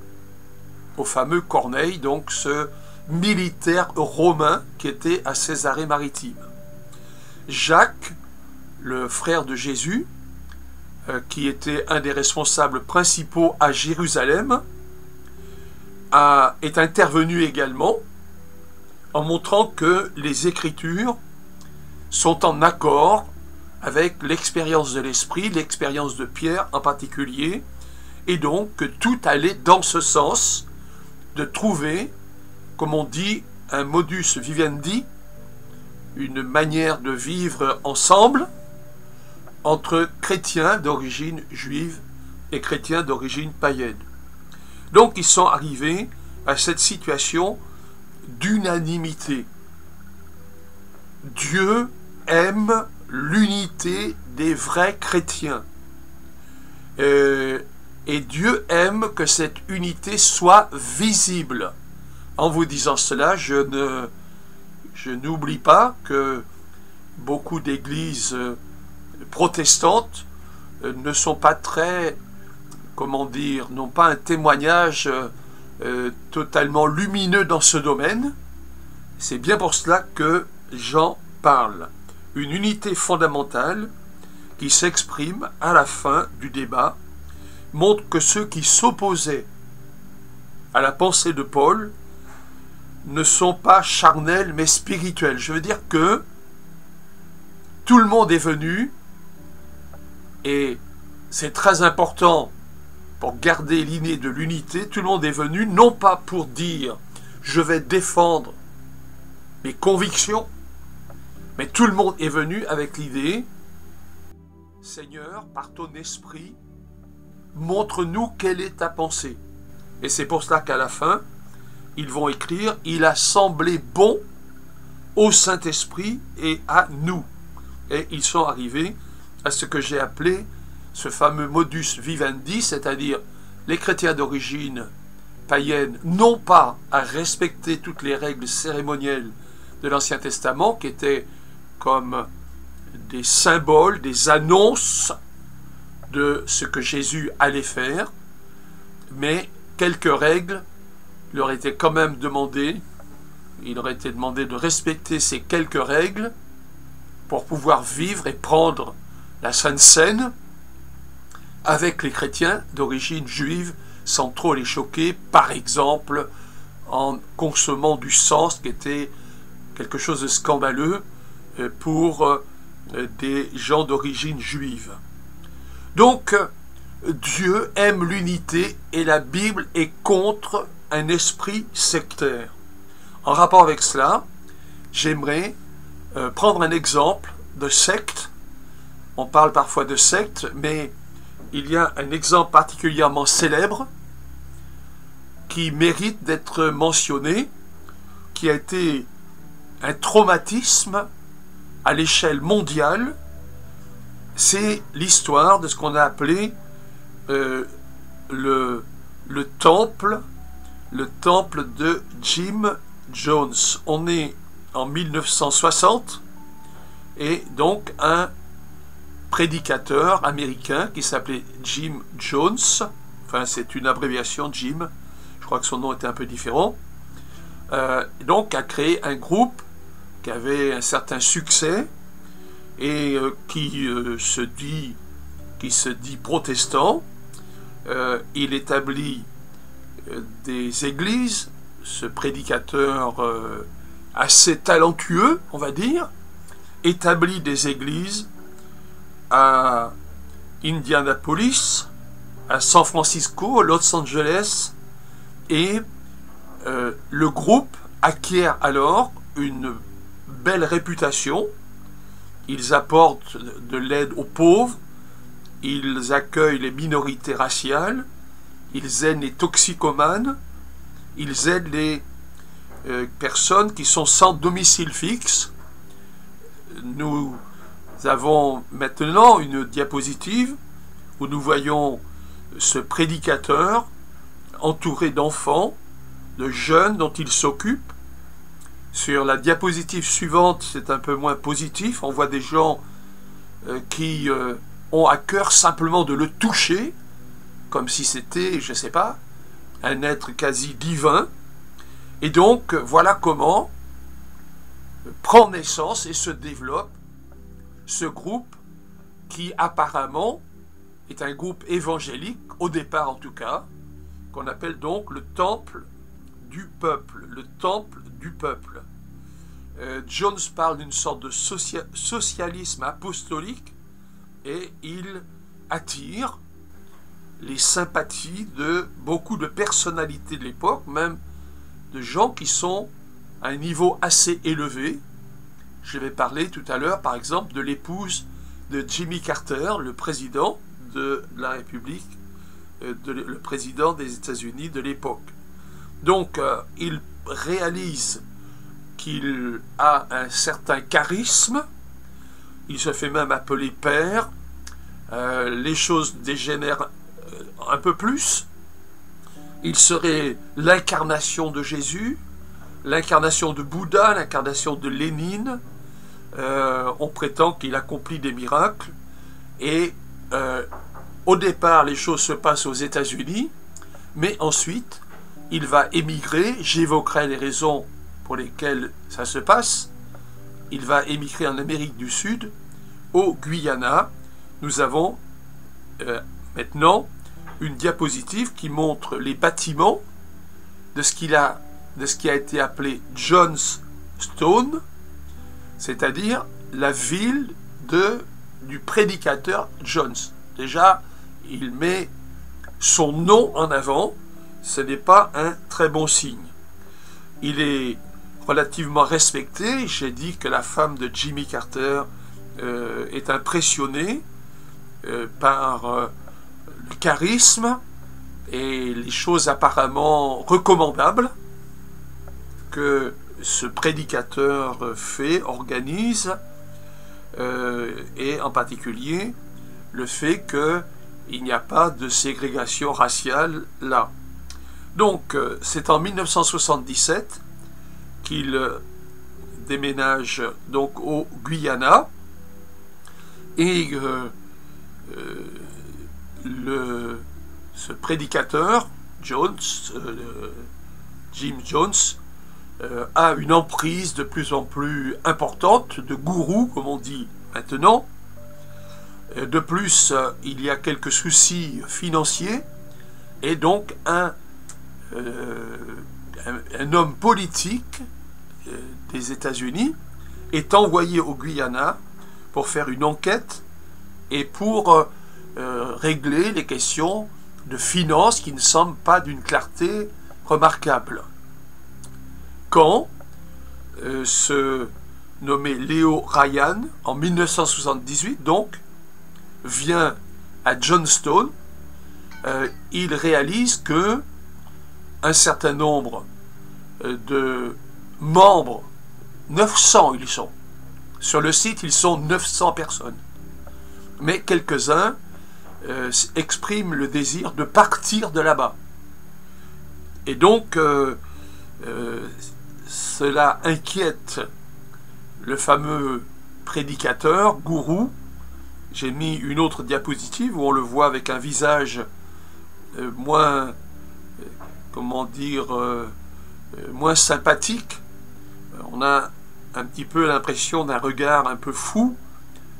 au fameux Corneille, donc ce militaire romain qui était à Césarée-Maritime. Jacques, le frère de Jésus, qui était un des responsables principaux à Jérusalem, est intervenu également en montrant que les Écritures sont en accord avec l'expérience de l'Esprit, l'expérience de Pierre en particulier, et donc que tout allait dans ce sens de trouver, comme on dit, un modus vivendi, une manière de vivre ensemble entre chrétiens d'origine juive et chrétiens d'origine païenne. Donc ils sont arrivés à cette situation d'unanimité. Dieu aime l'unité des vrais chrétiens. Et Dieu aime que cette unité soit visible. En vous disant cela, je n'oublie pas que beaucoup d'églises protestantes ne sont pas très, comment dire, n'ont pas un témoignage totalement lumineux dans ce domaine. C'est bien pour cela que j'en parle. Une unité fondamentale qui s'exprime à la fin du débat montre que ceux qui s'opposaient à la pensée de Paul ne sont pas charnels mais spirituels. Je veux dire que tout le monde est venu, et c'est très important pour garder l'idée de l'unité, tout le monde est venu non pas pour dire je vais défendre mes convictions, mais tout le monde est venu avec l'idée Seigneur, par ton esprit, montre-nous quelle est ta pensée. Et c'est pour cela qu'à la fin, ils vont écrire « Il a semblé bon au Saint-Esprit et à nous ». Et ils sont arrivés à ce que j'ai appelé ce fameux modus vivendi, c'est-à-dire les chrétiens d'origine païenne n'ont pas à respecter toutes les règles cérémonielles de l'Ancien Testament, qui étaient comme des symboles, des annonces de ce que Jésus allait faire, mais quelques règles leur étaient quand même demandées. Il leur était demandé de respecter ces quelques règles pour pouvoir vivre et prendre la Sainte Seine avec les chrétiens d'origine juive sans trop les choquer, par exemple en consommant du sang, ce qui était quelque chose de scandaleux pour des gens d'origine juive. Donc, Dieu aime l'unité et la Bible est contre un esprit sectaire. En rapport avec cela, j'aimerais prendre un exemple de secte. On parle parfois de secte, mais il y a un exemple particulièrement célèbre qui mérite d'être mentionné, qui a été un traumatisme à l'échelle mondiale. C'est l'histoire de ce qu'on a appelé le temple le temple de Jim Jones. On est en 1960 et donc un prédicateur américain qui s'appelait Jim Jones, enfin c'est une abréviation Jim, je crois que son nom était un peu différent, donc a créé un groupe qui avait un certain succès et qui se dit protestant. Il établit des églises, ce prédicateur assez talentueux, on va dire, établit des églises à Indianapolis, à San Francisco, à Los Angeles, et le groupe acquiert alors une belle réputation. Ils apportent de l'aide aux pauvres, ils accueillent les minorités raciales, ils aident les toxicomanes, ils aident les personnes qui sont sans domicile fixe. Nous avons maintenant une diapositive où nous voyons ce prédicateur entouré d'enfants, de jeunes dont il s'occupe. Sur la diapositive suivante, c'est un peu moins positif. On voit des gens qui ont à cœur simplement de le toucher, comme si c'était, je ne sais pas, un être quasi divin. Et donc, voilà comment prend naissance et se développe ce groupe qui apparemment est un groupe évangélique, au départ en tout cas, qu'on appelle donc le temple du peuple, le temple du peuple. Jones parle d'une sorte de socialisme apostolique et il attire les sympathies de beaucoup de personnalités de l'époque, même de gens qui sont à un niveau assez élevé. Je vais parler tout à l'heure, par exemple, de l'épouse de Jimmy Carter, le président de la République, le président des États-Unis de l'époque. Donc, il réalise qu'il a un certain charisme, il se fait même appeler père, les choses dégénèrent un peu plus, il serait l'incarnation de Jésus, l'incarnation de Bouddha, l'incarnation de Lénine, on prétend qu'il accomplit des miracles, et au départ les choses se passent aux États-Unis, mais ensuite il va émigrer, j'évoquerai les raisons pour lesquelles ça se passe. Il va émigrer en Amérique du Sud, au Guyana. Nous avons maintenant une diapositive qui montre les bâtiments de ce qui a été appelé Johnstown, c'est-à-dire la ville du prédicateur Jones. Déjà, il met son nom en avant, ce n'est pas un très bon signe. Il est relativement respecté. J'ai dit que la femme de Jimmy Carter est impressionnée par le charisme et les choses apparemment recommandables que ce prédicateur organise, et en particulier le fait qu'il n'y a pas de ségrégation raciale là. Donc, c'est en 1977 qu'il déménage donc au Guyana, et ce prédicateur, Jim Jones, a une emprise de plus en plus importante, de gourou, comme on dit maintenant. De plus, il y a quelques soucis financiers, et donc un homme politique des États-Unis est envoyé au Guyana pour faire une enquête et pour régler les questions de finances qui ne semblent pas d'une clarté remarquable. Quand ce nommé Leo Ryan, en 1978, donc, vient à Johnstown, il réalise que un certain nombre de membres, 900 ils sont, sur le site ils sont 900 personnes, mais quelques-uns expriment le désir de partir de là-bas. Et donc, cela inquiète le fameux prédicateur, gourou. J'ai mis une autre diapositive où on le voit avec un visage moins, comment dire, moins sympathique. On a un petit peu l'impression d'un regard un peu fou.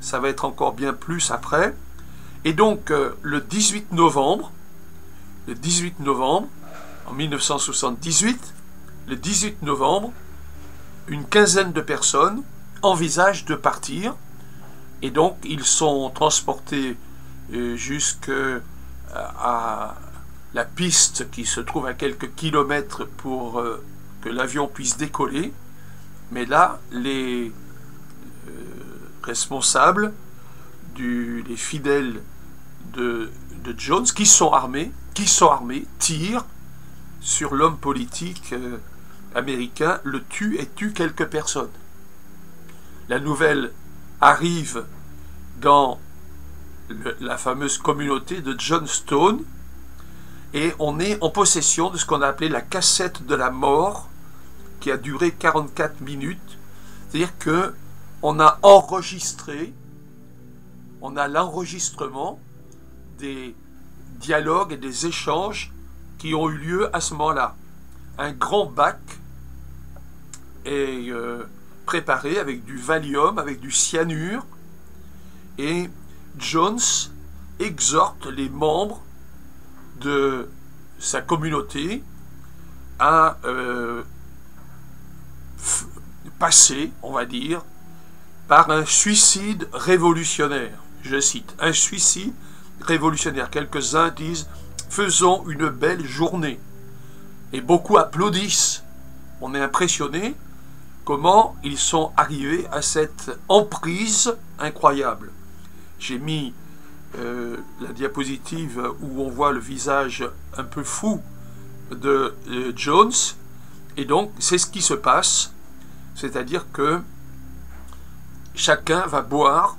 Ça va être encore bien plus après. Et donc, le 18 novembre en 1978, le 18 novembre, une quinzaine de personnes envisagent de partir. Et donc, ils sont transportés jusqu'à la piste qui se trouve à quelques kilomètres pour que l'avion puisse décoller. Mais là, les responsables, les fidèles de Jones, qui sont armés, tirent sur l'homme politique américain, le tue et tue quelques personnes. La nouvelle arrive dans la fameuse communauté de Johnstown et on est en possession de ce qu'on a appelé la cassette de la mort qui a duré 44 minutes. C'est-à-dire que on a enregistré, on a l'enregistrement des dialogues et des échanges qui ont eu lieu à ce moment-là. Un grand bac est préparé avec du Valium, avec du cyanure, et Jones exhorte les membres de sa communauté à passer, on va dire, par un suicide révolutionnaire. Je cite, un suicide révolutionnaire. Quelques-uns disent « faisons une belle journée ». Et beaucoup applaudissent. On est impressionné comment ils sont arrivés à cette emprise incroyable. J'ai mis la diapositive où on voit le visage un peu fou de Jones. Et donc, c'est ce qui se passe. C'est-à-dire que chacun va boire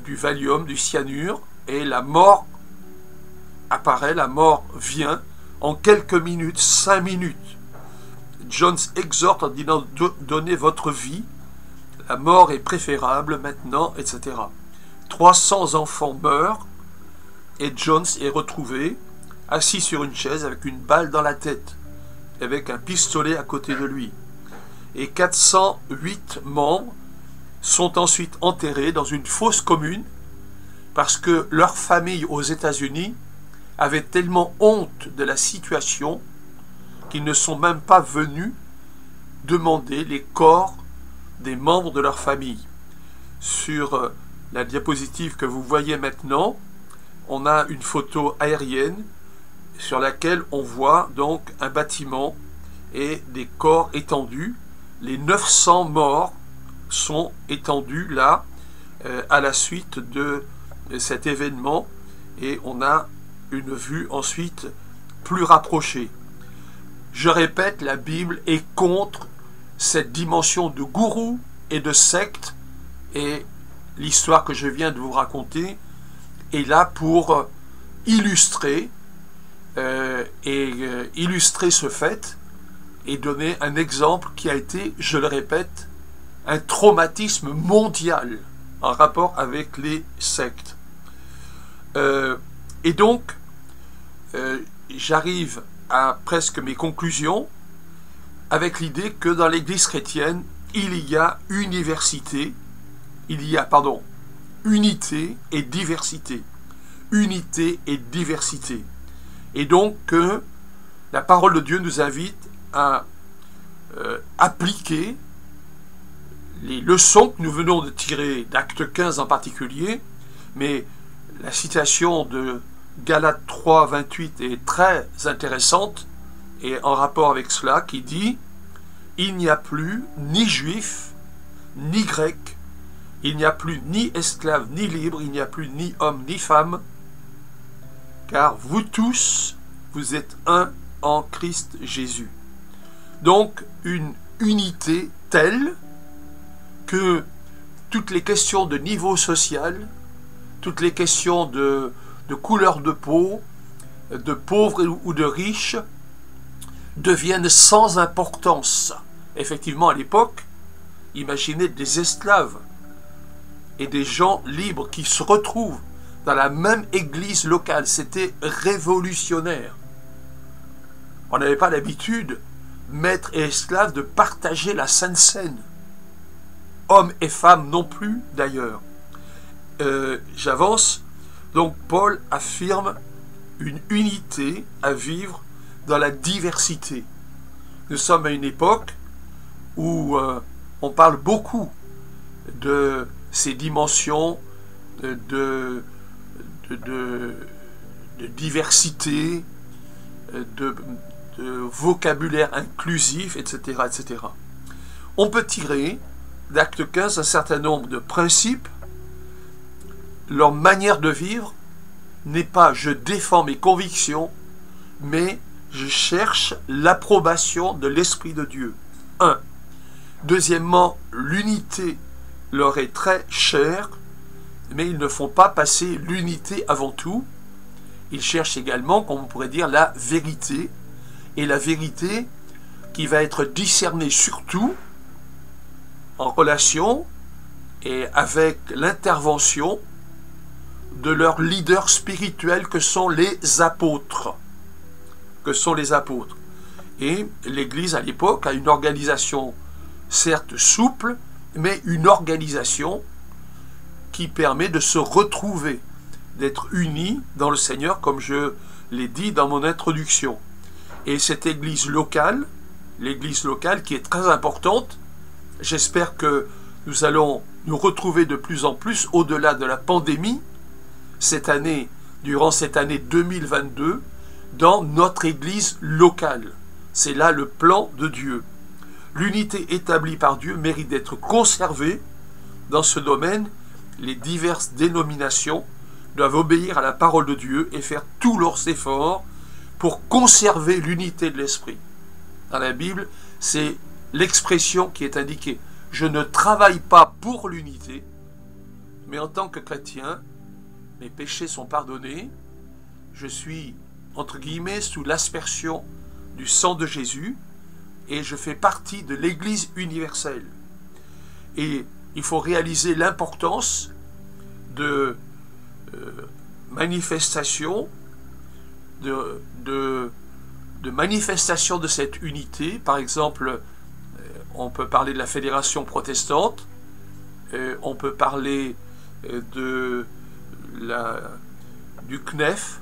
du Valium, du cyanure, et la mort apparaît, la mort vient en quelques minutes, 5 minutes. Jones exhorte en disant « donnez votre vie, la mort est préférable maintenant, etc. » 300 enfants meurent et Jones est retrouvé assis sur une chaise avec une balle dans la tête, avec un pistolet à côté de lui. Et 408 membres sont ensuite enterrés dans une fosse commune parce que leur famille aux États-Unis avait tellement honte de la situation qu'ils ne sont même pas venus demander les corps des membres de leur famille. Sur la diapositive que vous voyez maintenant, on a une photo aérienne sur laquelle on voit donc un bâtiment et des corps étendus. Les 900 morts sont étendus là à la suite de cet événement et on a une vue ensuite plus rapprochée. Je répète, la Bible est contre cette dimension de gourou et de secte, et l'histoire que je viens de vous raconter est là pour illustrer illustrer ce fait et donner un exemple qui a été, je le répète, un traumatisme mondial en rapport avec les sectes. Et donc, j'arrive à presque mes conclusions avec l'idée que dans l'Église chrétienne, il y a unité et diversité. Unité et diversité. Et donc que la parole de Dieu nous invite à appliquer les leçons que nous venons de tirer d'Acte 15 en particulier, mais la citation de Galates 3, 28 est très intéressante et en rapport avec cela qui dit « Il n'y a plus ni juif, ni grec, il n'y a plus ni esclave, ni libre, il n'y a plus ni homme, ni femme, car vous tous, vous êtes un en Christ Jésus. » Donc, une unité telle que toutes les questions de niveau social, toutes les questions de couleur de peau, de pauvres ou de riches, deviennent sans importance. Effectivement, à l'époque, imaginez des esclaves et des gens libres qui se retrouvent dans la même église locale. C'était révolutionnaire. On n'avait pas l'habitude, maîtres et esclaves, de partager la Sainte Seine. Hommes et femmes non plus, d'ailleurs. J'avance. Donc, Paul affirme une unité à vivre dans la diversité. Nous sommes à une époque où on parle beaucoup de ces dimensions de diversité, de vocabulaire inclusif, etc., etc. On peut tirer d'Acte 15 un certain nombre de principes. Leur manière de vivre n'est pas « je défends mes convictions », mais « je cherche l'approbation de l'Esprit de Dieu ». 1. Deuxièmement, l'unité leur est très chère, mais ils ne font pas passer l'unité avant tout. Ils cherchent également, comme on pourrait dire, la vérité, et la vérité qui va être discernée surtout en relation et avec l'intervention de leurs leaders spirituels que sont les apôtres. Et l'Église à l'époque a une organisation certes souple, mais une organisation qui permet de se retrouver, d'être unis dans le Seigneur, comme je l'ai dit dans mon introduction. Et cette Église locale qui est très importante, j'espère que nous allons nous retrouver de plus en plus au-delà de la pandémie, durant cette année 2022, dans notre Église locale. C'est là le plan de Dieu. L'unité établie par Dieu mérite d'être conservée. Dans ce domaine, les diverses dénominations doivent obéir à la parole de Dieu et faire tous leurs efforts pour conserver l'unité de l'esprit. Dans la Bible, c'est l'expression qui est indiquée. Je ne travaille pas pour l'unité, mais en tant que chrétien, mes péchés sont pardonnés, je suis, entre guillemets, sous l'aspersion du sang de Jésus, et je fais partie de l'Église universelle. Et il faut réaliser l'importance de manifestation, de manifestation de cette unité. Par exemple, on peut parler de la Fédération protestante, on peut parler du CNEF,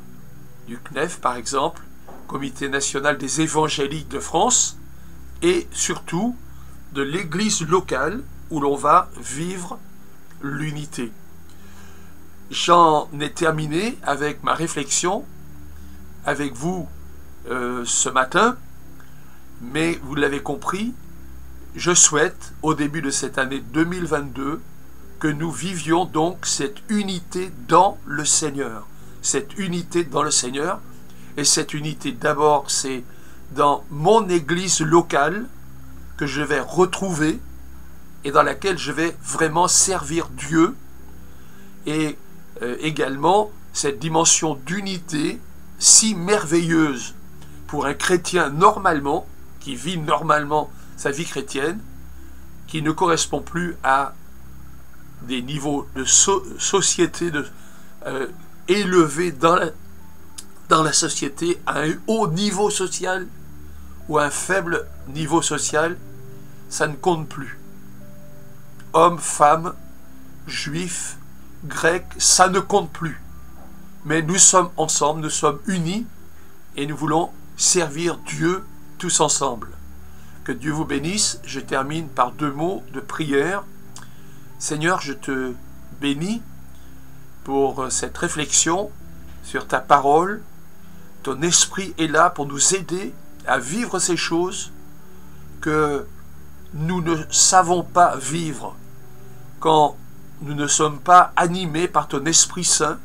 par exemple, Comité national des évangéliques de France, et surtout de l'Église locale où l'on va vivre l'unité. J'en ai terminé avec ma réflexion avec vous ce matin, mais vous l'avez compris, je souhaite au début de cette année 2022 que nous vivions donc cette unité dans le Seigneur. Cette unité dans le Seigneur, et cette unité d'abord c'est dans mon église locale que je vais retrouver et dans laquelle je vais vraiment servir Dieu, et également cette dimension d'unité si merveilleuse pour un chrétien normalement, qui vit normalement sa vie chrétienne, qui ne correspond plus à des niveaux de société élevés dans la société, à un haut niveau social ou à un faible niveau social, ça ne compte plus. Hommes, femmes, juifs, grecs, ça ne compte plus. Mais nous sommes ensemble, nous sommes unis et nous voulons servir Dieu tous ensemble. Que Dieu vous bénisse. Je termine par 2 mots de prière. Seigneur, je te bénis pour cette réflexion sur ta parole. Ton esprit est là pour nous aider à vivre ces choses que nous ne savons pas vivre quand nous ne sommes pas animés par ton Esprit Saint.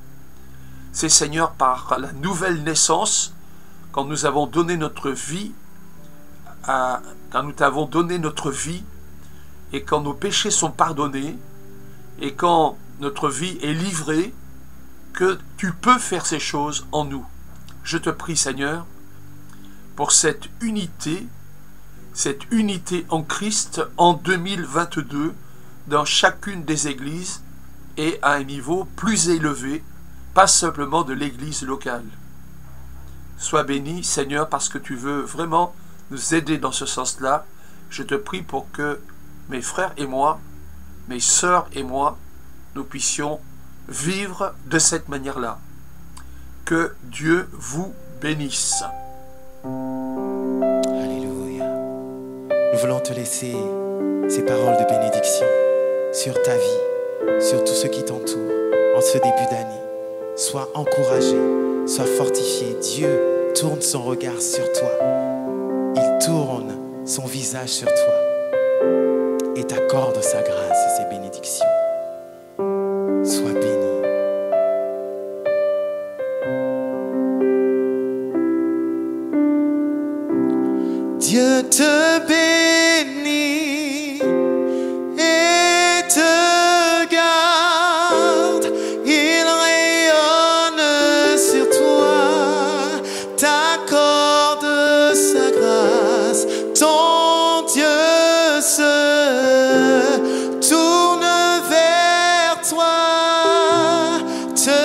C'est, Seigneur, par la nouvelle naissance, quand nous avons donné notre vie, quand nous t'avons donné notre vie, et quand nos péchés sont pardonnés, et quand notre vie est livrée, que tu peux faire ces choses en nous. Je te prie, Seigneur, pour cette unité en Christ en 2022 dans chacune des églises et à un niveau plus élevé, pas simplement de l'église locale. Sois béni, Seigneur, parce que tu veux vraiment nous aider dans ce sens-là. Je te prie pour que mes frères et moi, mes sœurs et moi, nous puissions vivre de cette manière-là. Que Dieu vous bénisse. Alléluia. Nous voulons te laisser ces paroles de bénédiction sur ta vie, sur tout ce qui t'entoure en ce début d'année. Sois encouragé, sois fortifié. Dieu tourne son regard sur toi. Il tourne son visage sur toi et t'accorde sa grâce et ses bénédictions. Sois béni. Dieu te bénit et te garde. Il rayonne sur toi, t'accorde sa grâce. Ton Dieu se tourne vers toi, te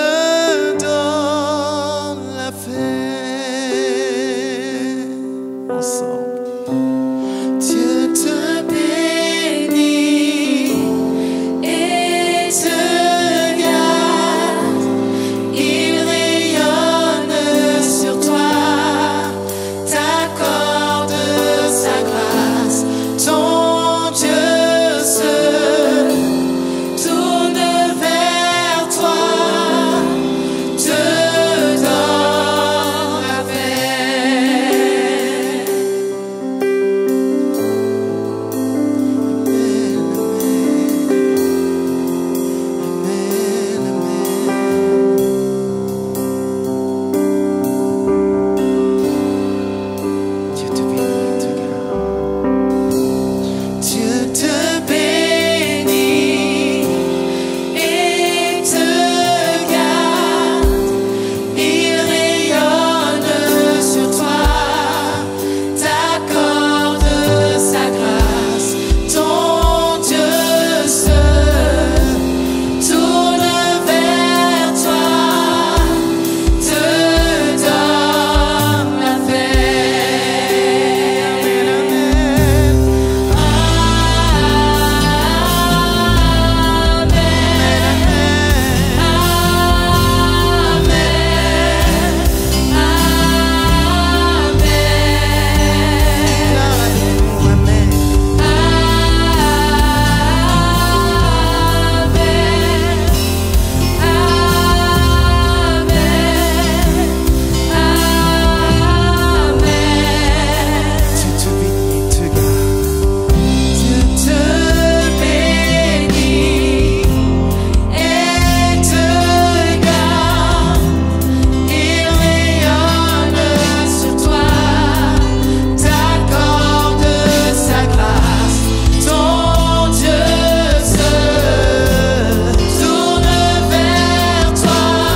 donne la paix. Ensemble. Dieu te bénit et te garde. Il rayonne sur toi, t'accorde sa grâce. Ton Dieu se tourne vers toi, te donne la paix. Dieu te bénit et te garde. Dieu te bénit et te garde. Il rayonne sur toi, t'accorde sa grâce. Ton Dieu se tourne vers toi,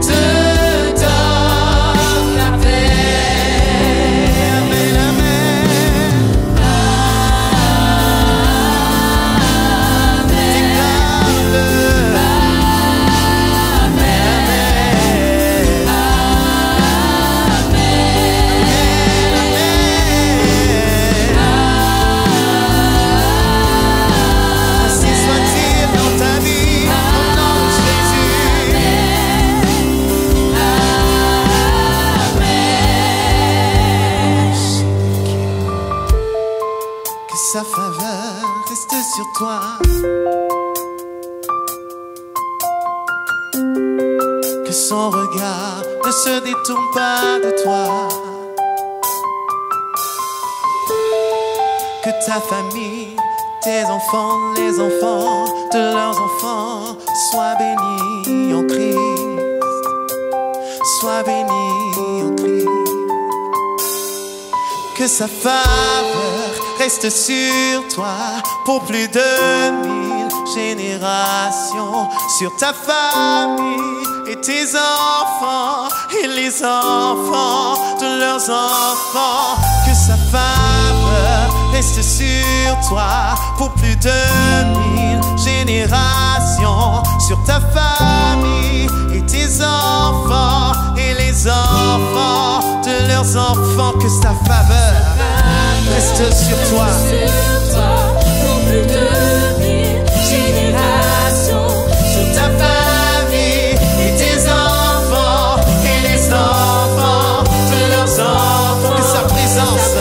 te donne la paix. Ainsi soit-il dans ta vie, au nom de Jésus. Que sa faveur reste sur toi. Que son regard ne se détourne pas de toi. Que ta famille, tes enfants, les enfants de leurs enfants soient bénis en Christ. Sois béni en Christ. Que sa faveur reste sur toi pour plus de 1000 générations, sur ta famille et tes enfants et les enfants de leurs enfants. Que sa faveur reste sur toi pour plus de 1000 générations, sur ta famille et tes enfants et les enfants de leurs enfants. Que sa faveur reste sur toi pour plus de 1000 générations, sur ta famille et tes enfants et les enfants de leurs enfants. Que sa présence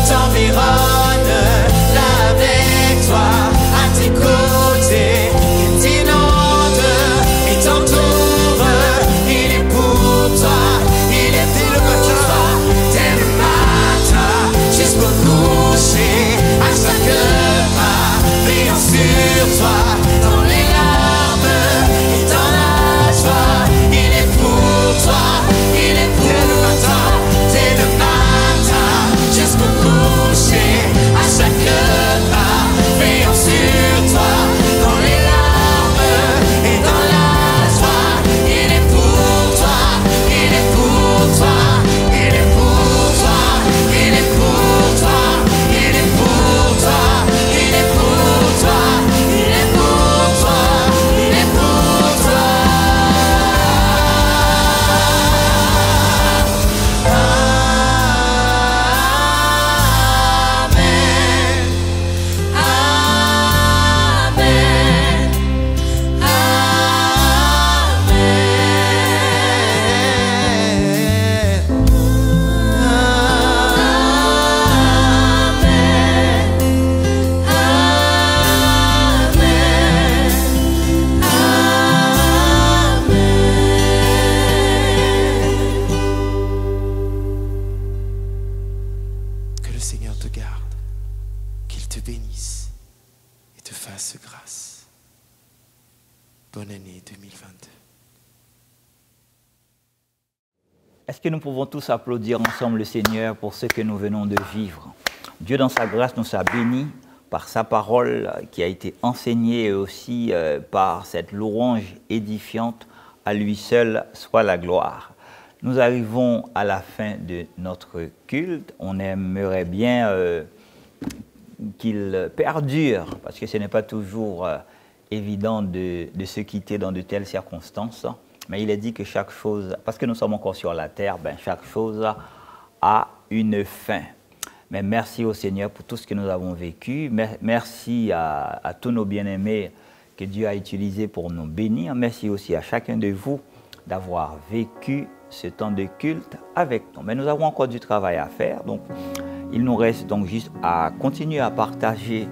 t'environne là avec toi, à tes côtés, qu'il t'inonde et t'entoure. Il est pour toi, il est dès le matin, jusqu'au coucher, à chaque pas, veillant sur toi, dans les larmes et dans la joie. Il est pour toi, il est pour toi, dès le matin, jusqu'au coucher, à chaque pas, veillant sur toi, dans les larmes et dans la joie. Il est pour toi, il est pour toi, il est pour toi, il est pour toi, il est pour toi, il est pour toi, il est pour toi, il est pour toi. Que le Seigneur te garde, qu'il te bénisse et te fasse grâce. Bonne année 2022. Est-ce que nous pouvons tous applaudir ensemble le Seigneur pour ce que nous venons de vivre? Dieu, dans sa grâce, nous a bénis par sa parole qui a été enseignée et aussi par cette louange édifiante. À lui seul soit la gloire. Nous arrivons à la fin de notre culte. On aimerait bien qu'il perdure, parce que ce n'est pas toujours évident de se quitter dans de telles circonstances. Mais il est dit que chaque chose, parce que nous sommes encore sur la terre, chaque chose a une fin. Mais merci au Seigneur pour tout ce que nous avons vécu. Merci à tous nos bien-aimés que Dieu a utilisés pour nous bénir. Merci aussi à chacun de vous d'avoir vécu ce temps de culte avec nous. Mais nous avons encore du travail à faire. Donc, il nous reste donc juste à continuer à partager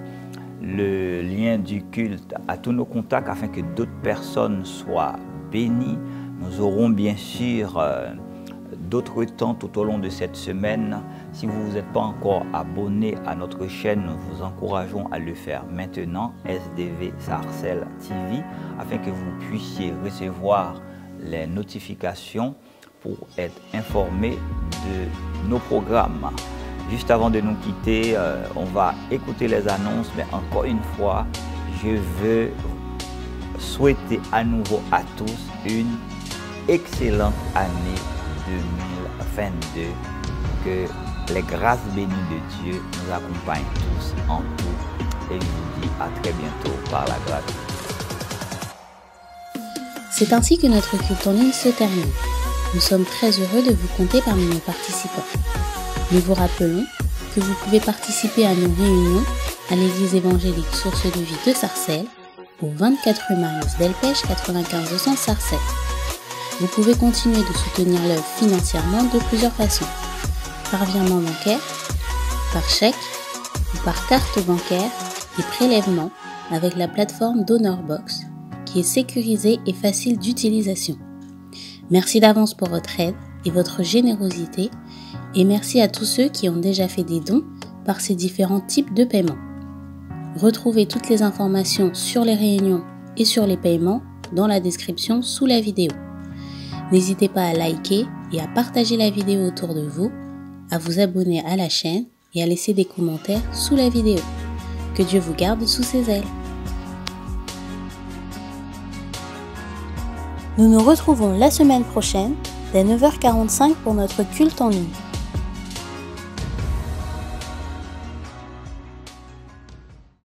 le lien du culte à tous nos contacts afin que d'autres personnes soient bénies. Nous aurons bien sûr d'autres temps tout au long de cette semaine. Si vous n'êtes pas encore abonné à notre chaîne, nous vous encourageons à le faire maintenant, SDV Sarcelles TV, afin que vous puissiez recevoir les notifications pour être informé de nos programmes. Juste avant de nous quitter, on va écouter les annonces, mais encore une fois, je veux souhaiter à nouveau à tous une excellente année 2022. Que les grâces bénies de Dieu nous accompagnent tous en tout. Et je vous dis à très bientôt par la grâce. C'est ainsi que notre culte en ligne se termine. Nous sommes très heureux de vous compter parmi nos participants. Nous vous rappelons que vous pouvez participer à nos réunions à l'église évangélique Source de Vie de Sarcelles, au 24 rue Marius Delpech 95 200 Sarcelles. Vous pouvez continuer de soutenir l'œuvre financièrement de plusieurs façons. Par virement bancaire, par chèque ou par carte bancaire et prélèvement avec la plateforme DonorBox qui est sécurisée et facile d'utilisation. Merci d'avance pour votre aide et votre générosité et merci à tous ceux qui ont déjà fait des dons par ces différents types de paiements. Retrouvez toutes les informations sur les réunions et sur les paiements dans la description sous la vidéo. N'hésitez pas à liker et à partager la vidéo autour de vous, à vous abonner à la chaîne et à laisser des commentaires sous la vidéo. Que Dieu vous garde sous ses ailes. Nous nous retrouvons la semaine prochaine dès 9h45 pour notre culte en ligne.